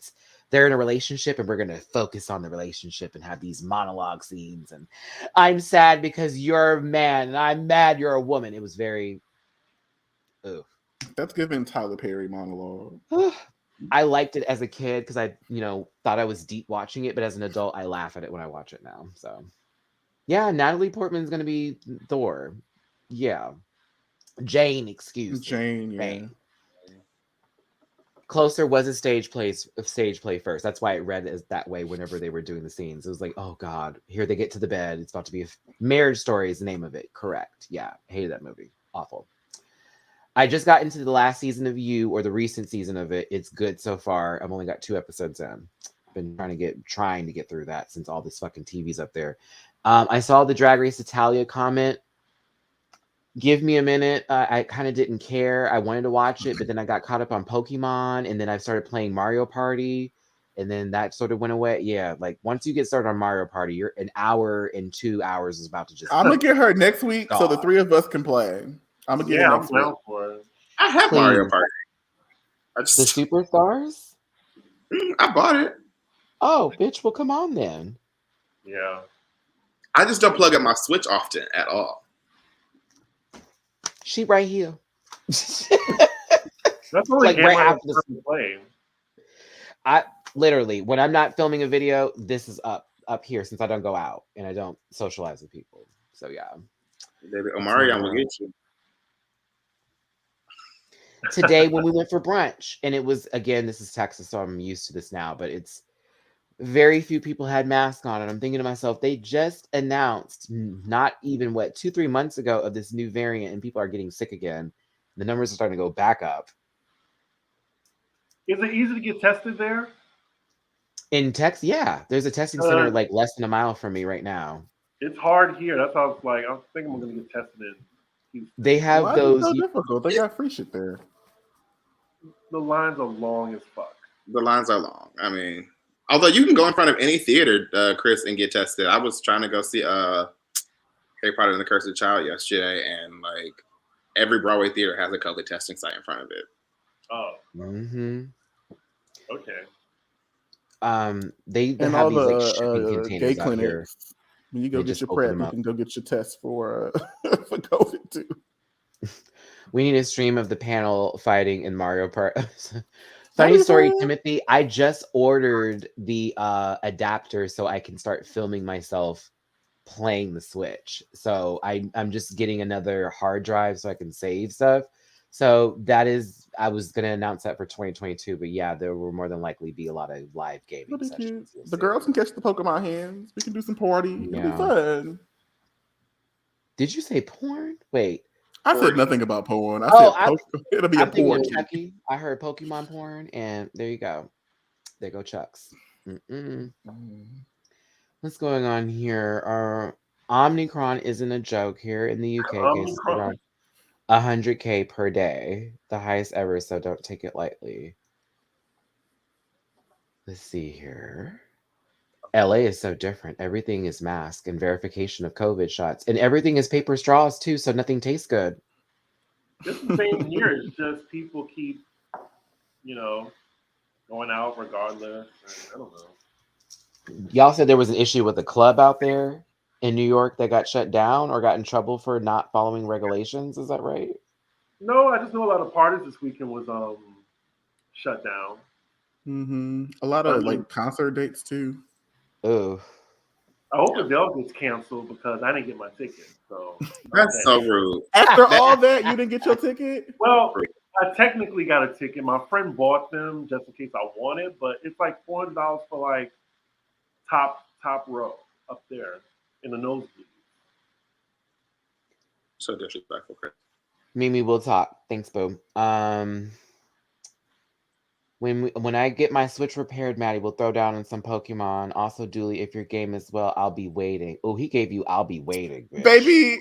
they're in a relationship and we're gonna focus on the relationship and have these monologue scenes. And I'm sad because you're a man and I'm mad you're a woman. It was very, ugh. That's giving Tyler Perry monologue. I liked it as a kid because I, thought I was deep watching it, but as an adult, I laugh at it when I watch it now. So, yeah, Natalie Portman's gonna be Thor. Yeah, Jane, excuse me. Jane, yeah. Jane. Closer was a stage play first. That's why it read as that way whenever they were doing the scenes. It was like, oh God, here they get to the bed. It's about to be a Marriage Story is the name of it. Correct. Yeah, hated that movie. Awful. I just got into the last season of You, or the recent season of it. It's good so far. I've only got 2 episodes in. I've been trying to get through that since all this fucking TV's up there. I saw the Drag Race Italia comment. Give me a minute. I kind of didn't care. I wanted to watch it, but then I got caught up on Pokemon, and then I started playing Mario Party, and then that sort of went away. Yeah, like once you get started on Mario Party, you're an hour and 2 hours is about to just. I'm gonna get her next week so the 3 of us can play. I'm gonna get her next week. For it. I have Please. Mario Party. The Superstars? I bought it. Oh, bitch! Well, come on then. Yeah. I just don't plug up my Switch often at all. She right here. That's only Like game right I after the play. I literally, when I'm not filming a video, this is up here since I don't go out and I don't socialize with people. So yeah. Baby, Omarion will get you. Today when we went for brunch, and it was, again, this is Texas, so I'm used to this now, but it's very few people had masks on, and I'm thinking to myself, they just announced not even 2-3 months ago of this new variant, and people are getting sick again. The numbers are starting to go back up. Is it easy to get tested there? In Texas, yeah, there's a testing center like less than a mile from me right now. It's hard here. That's how it's like. I think I'm gonna get tested in They have Why is it those. so difficult? They got free shit there. The lines are long as fuck. The lines are long. I mean, although you can go in front of any theater, Chris, and get tested. I was trying to go see Harry Potter and the Cursed Child yesterday, and like every Broadway theater has a COVID testing site in front of it. Oh, Mm-hmm. okay. They And have all these like shipping the containers gay out here. clinics. When you go They get just your open prep, them you up. can go get your test for for COVID too. We need a stream of the panel fighting in Mario Kart. Funny That'd be story, fun. Timothy. I just ordered the adapter so I can start filming myself playing the Switch. So I'm just getting another hard drive so I can save stuff. So that is, I was going to announce that for 2022, but yeah, there will more than likely be a lot of live gaming That'd be cute. sessions. You'll The see. girls can catch the Pokemon hands. We can do some party. It'll be Yeah. fun. Did you say porn? Wait. I said Party. nothing about porn. I Oh, said it'll be I'm a thinking of party. Chucky. I heard Pokemon porn, and there you go. There go Chucks. What's going on here? Omicron isn't a joke here in the UK. Cases Omicron. around 100K per day, the highest ever. So don't take it lightly. Let's see here. LA is so different. Everything is mask and verification of COVID shots, and everything is paper straws too. So nothing tastes good. It's the same here. It's just people keep, going out regardless. I don't know. Y'all said there was an issue with a club out there in New York that got shut down or got in trouble for not following regulations. Is that right? No, I just know a lot of parties this weekend was shut down. A lot of like concert dates too. Oh, I hope Adele gets canceled because I didn't get my ticket. So That's so rude. After all that, you didn't get your ticket? Well, I technically got a ticket. My friend bought them just in case I wanted, but it's like $400 for like top row up there in the nosebleed. So disrespectful, Chris. Mimi, we'll talk. Thanks, boo. When I get my Switch repaired, Maddie, we'll throw down on some Pokemon. Also, Dooley, if your game as well, I'll be waiting. Oh, he gave you "I'll be waiting," bitch. Baby.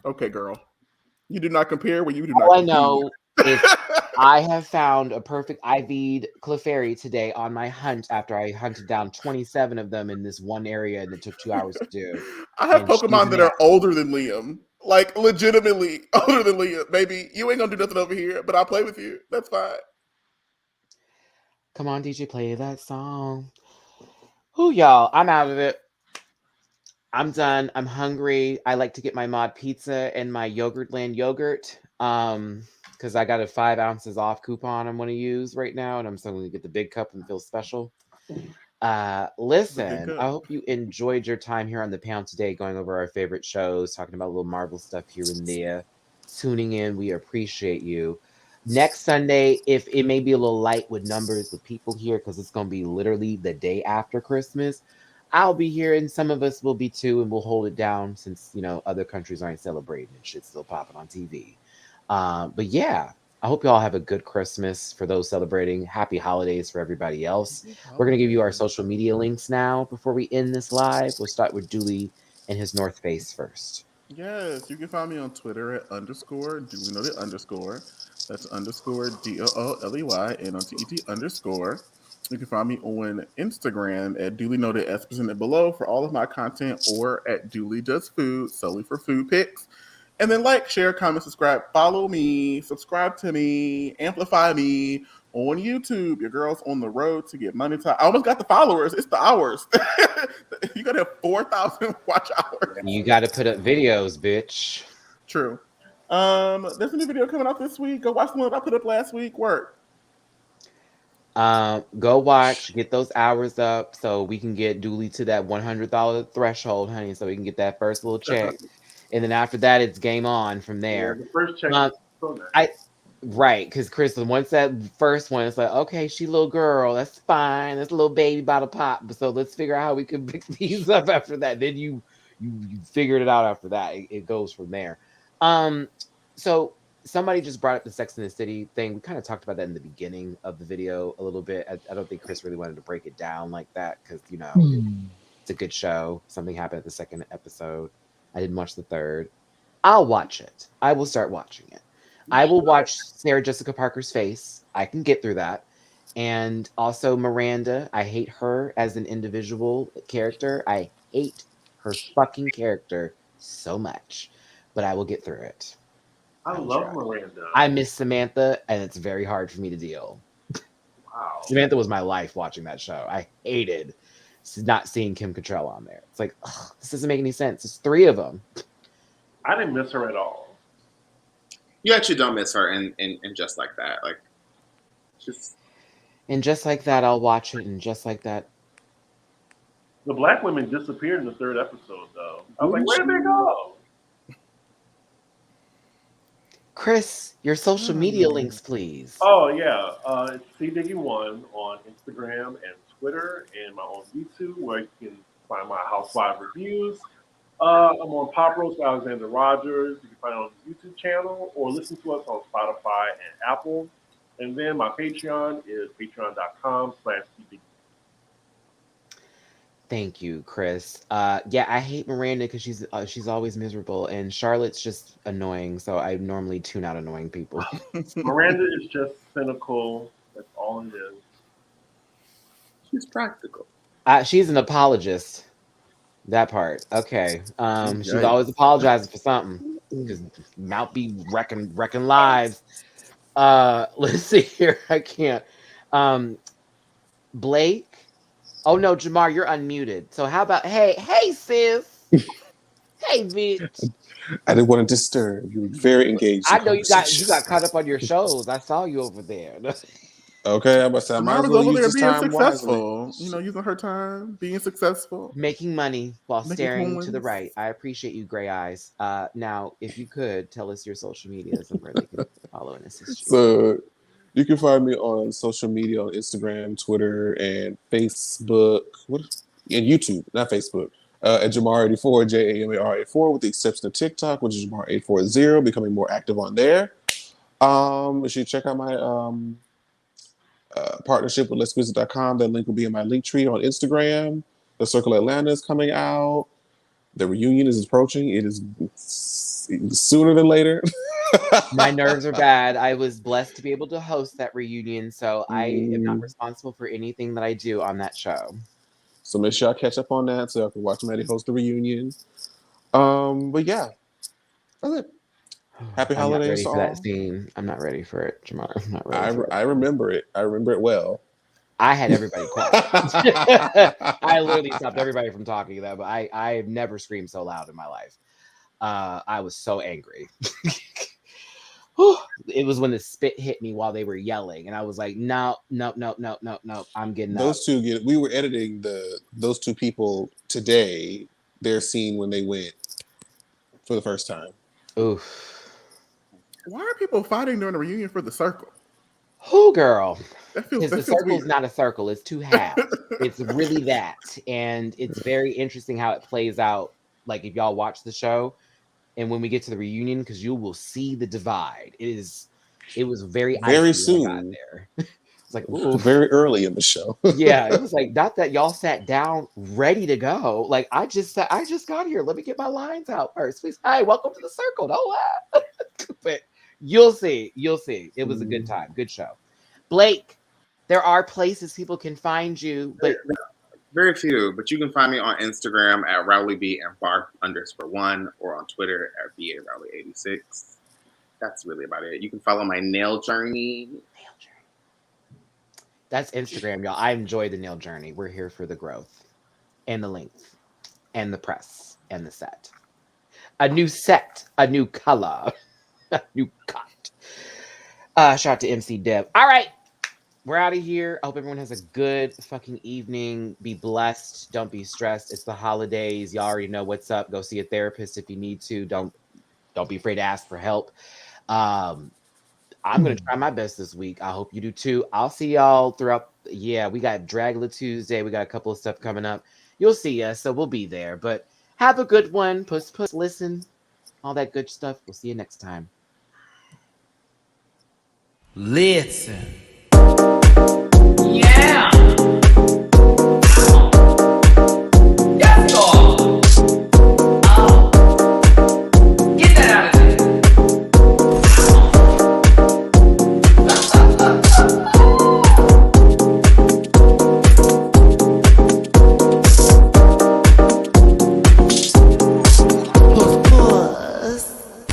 Okay, girl. You do not compare when you do not. All I know is I have found a perfect. I IV'd Clefairy today on my hunt after I hunted down 27 of them in this one area, and it took 2 hours to do. I have And she's Pokemon that mad. are older than Liam. Like legitimately older than Liam. Baby, you ain't gonna do nothing over here, but I'll play with you. That's fine. Come on, DJ, play that song. Who y'all? I'm out of it. I'm done. I'm hungry. I like to get my mod pizza and my Yogurtland yogurt. Because I got a 5 ounces off coupon I'm going to use right now, and I'm still going to get the big cup and feel special. Listen, I hope you enjoyed your time here on the panel today, going over our favorite shows, talking about a little Marvel stuff here and there, tuning in. We appreciate you. Next Sunday, if it may be a little light with numbers with people here, because it's going to be literally the day after Christmas, I'll be here, and some of us will be too, and we'll hold it down since, other countries aren't celebrating and shit's still popping on TV. But yeah, I hope you all have a good Christmas for those celebrating. Happy holidays for everybody else. We're going to give you our social media links now before we end this live. We'll start with Dooley and his North Face first. Yes, you can find me on Twitter at _ Dooley Noted _. That's _DOOLEY and on TET _. You can find me on Instagram at Dooley Noted as presented below for all of my content, or at Dooley Does Food solely for food pics. And then like, share, comment, subscribe, follow me, subscribe to me, amplify me on YouTube. Your girl's on the road to get money time. I almost got the followers. It's the hours. You got to have 4,000 watch hours. You got to put up videos, bitch. True. There's a new video coming out this week. Go watch the one that I put up last week. Work. Go watch, get those hours up so we can get Dooley to that $100 threshold, honey, so we can get that first little check. And then after that, it's game on from there. Yeah, the first check is so nice. Right, because Chris, once that first one, it's like, okay, she little girl, that's fine. That's a little baby bottle pop. So let's figure out how we can pick these up after that. Then you figured it out after that. It goes from there. So somebody just brought up the Sex and the City thing. We kind of talked about that in the beginning of the video a little bit. I don't think Chris really wanted to break it down like that because, it's a good show. Something happened at the second episode. I didn't watch the third. I'll watch it. I will start watching it. I will watch Sarah Jessica Parker's face. I can get through that. And also Miranda. I hate her as an individual character. I hate her fucking character so much. But I will get through it. I love Miranda. I miss Samantha, and it's very hard for me to deal. Wow. Samantha was my life watching that show. I hated not seeing Kim Cattrall on there. It's like, ugh, this doesn't make any sense. There's 3 of them. I didn't miss her at all. You actually don't miss her in Just Like That. Like, just. And Just Like That, I'll watch it. And Just Like That. The black women disappeared in the 3rd episode, though. I was like, where did they go? Chris, your social media links, please. Oh, yeah. It's CDiggy1 on Instagram and Twitter and my own YouTube, where you can find my Housewives reviews. I'm on Pop Roast with Alexander Rogers. You can find it on his YouTube channel or listen to us on Spotify and Apple. And then my Patreon is patreon.com/CDiggy. Thank you, Chris. Yeah, I hate Miranda because she's always miserable, and Charlotte's just annoying. So I normally tune out annoying people. Miranda is just cynical. That's all it is. She's practical. She's an apologist. That part. Okay. She's always apologizing for something. Just mouth be wrecking lives. Let's see here. I can't. Blake. Oh no, Jamar, you're unmuted. So how about hey sis? Hey bitch. I didn't want to disturb. You were very engaged. I know you got caught up on your shows. I saw you over there. Okay, I'm about to say I might as well use this time successful. wisely. You know, using her time, being successful, making money while staring coins. to the right. I appreciate you, gray eyes. Now, if you could tell us your social medias and where they can follow and assist you. So you can find me on social media on Instagram, Twitter, and Facebook. And YouTube, not Facebook. At Jamar84, JAMAR84, with the exception of TikTok, which is Jamar840, becoming more active on there. You should check out my partnership with letsvisit.com. That link will be in my link tree on Instagram. The Circle Atlanta is coming out. The reunion is approaching. It is sooner than later. My nerves are bad. I was blessed to be able to host that reunion, so I am not responsible for anything that I do on that show. So make sure I catch up on that so I can watch Matty host the reunion. But yeah, that's it. Happy holidays to all. That scene. I'm not ready for it, Jamar. I'm not ready for it. I remember it. I remember it well. I had everybody quiet. I literally stopped everybody from talking though, but I've never screamed so loud in my life. I was so angry. It was when the spit hit me while they were yelling, and I was like, no, I'm getting those up. We were editing those 2 people today, their scene when they went for the first time. Oof. Why are people fighting during the reunion for the circle? Who, girl? Because the circle's not a circle, it's 2 halves. It's really that. And it's very interesting how it plays out. Like if y'all watch the show and when we get to the reunion, because you will see the divide. It was very soon. When I got there. It's like, ooh. Very early in the show. Yeah, it was like not that y'all sat down ready to go. Like I just got here. Let me get my lines out first, please. Hi, welcome to the circle. Don't laugh. But you'll see. It was a good time. Good show. Blake, there are places people can find you, but very few. But you can find me on Instagram at RowleyB and Bark_1 or on Twitter at BARowley86. That's really about it. You can follow my nail journey. That's Instagram, y'all. I enjoy the nail journey. We're here for the growth and the length and the press and the set. A new set, a new color, a new cut. Shout out to MC Dev. All right. We're out of here. I hope everyone has a good fucking evening. Be blessed. Don't be stressed. It's the holidays. Y'all already know what's up. Go see a therapist if you need to. Don't be afraid to ask for help. I'm going to try my best this week. I hope you do too. I'll see y'all throughout. Yeah, we got Dragula Tuesday. We got a couple of stuff coming up. You'll see us, so we'll be there. But have a good one. Puss, listen. All that good stuff. We'll see you next time. Listen. Yeah.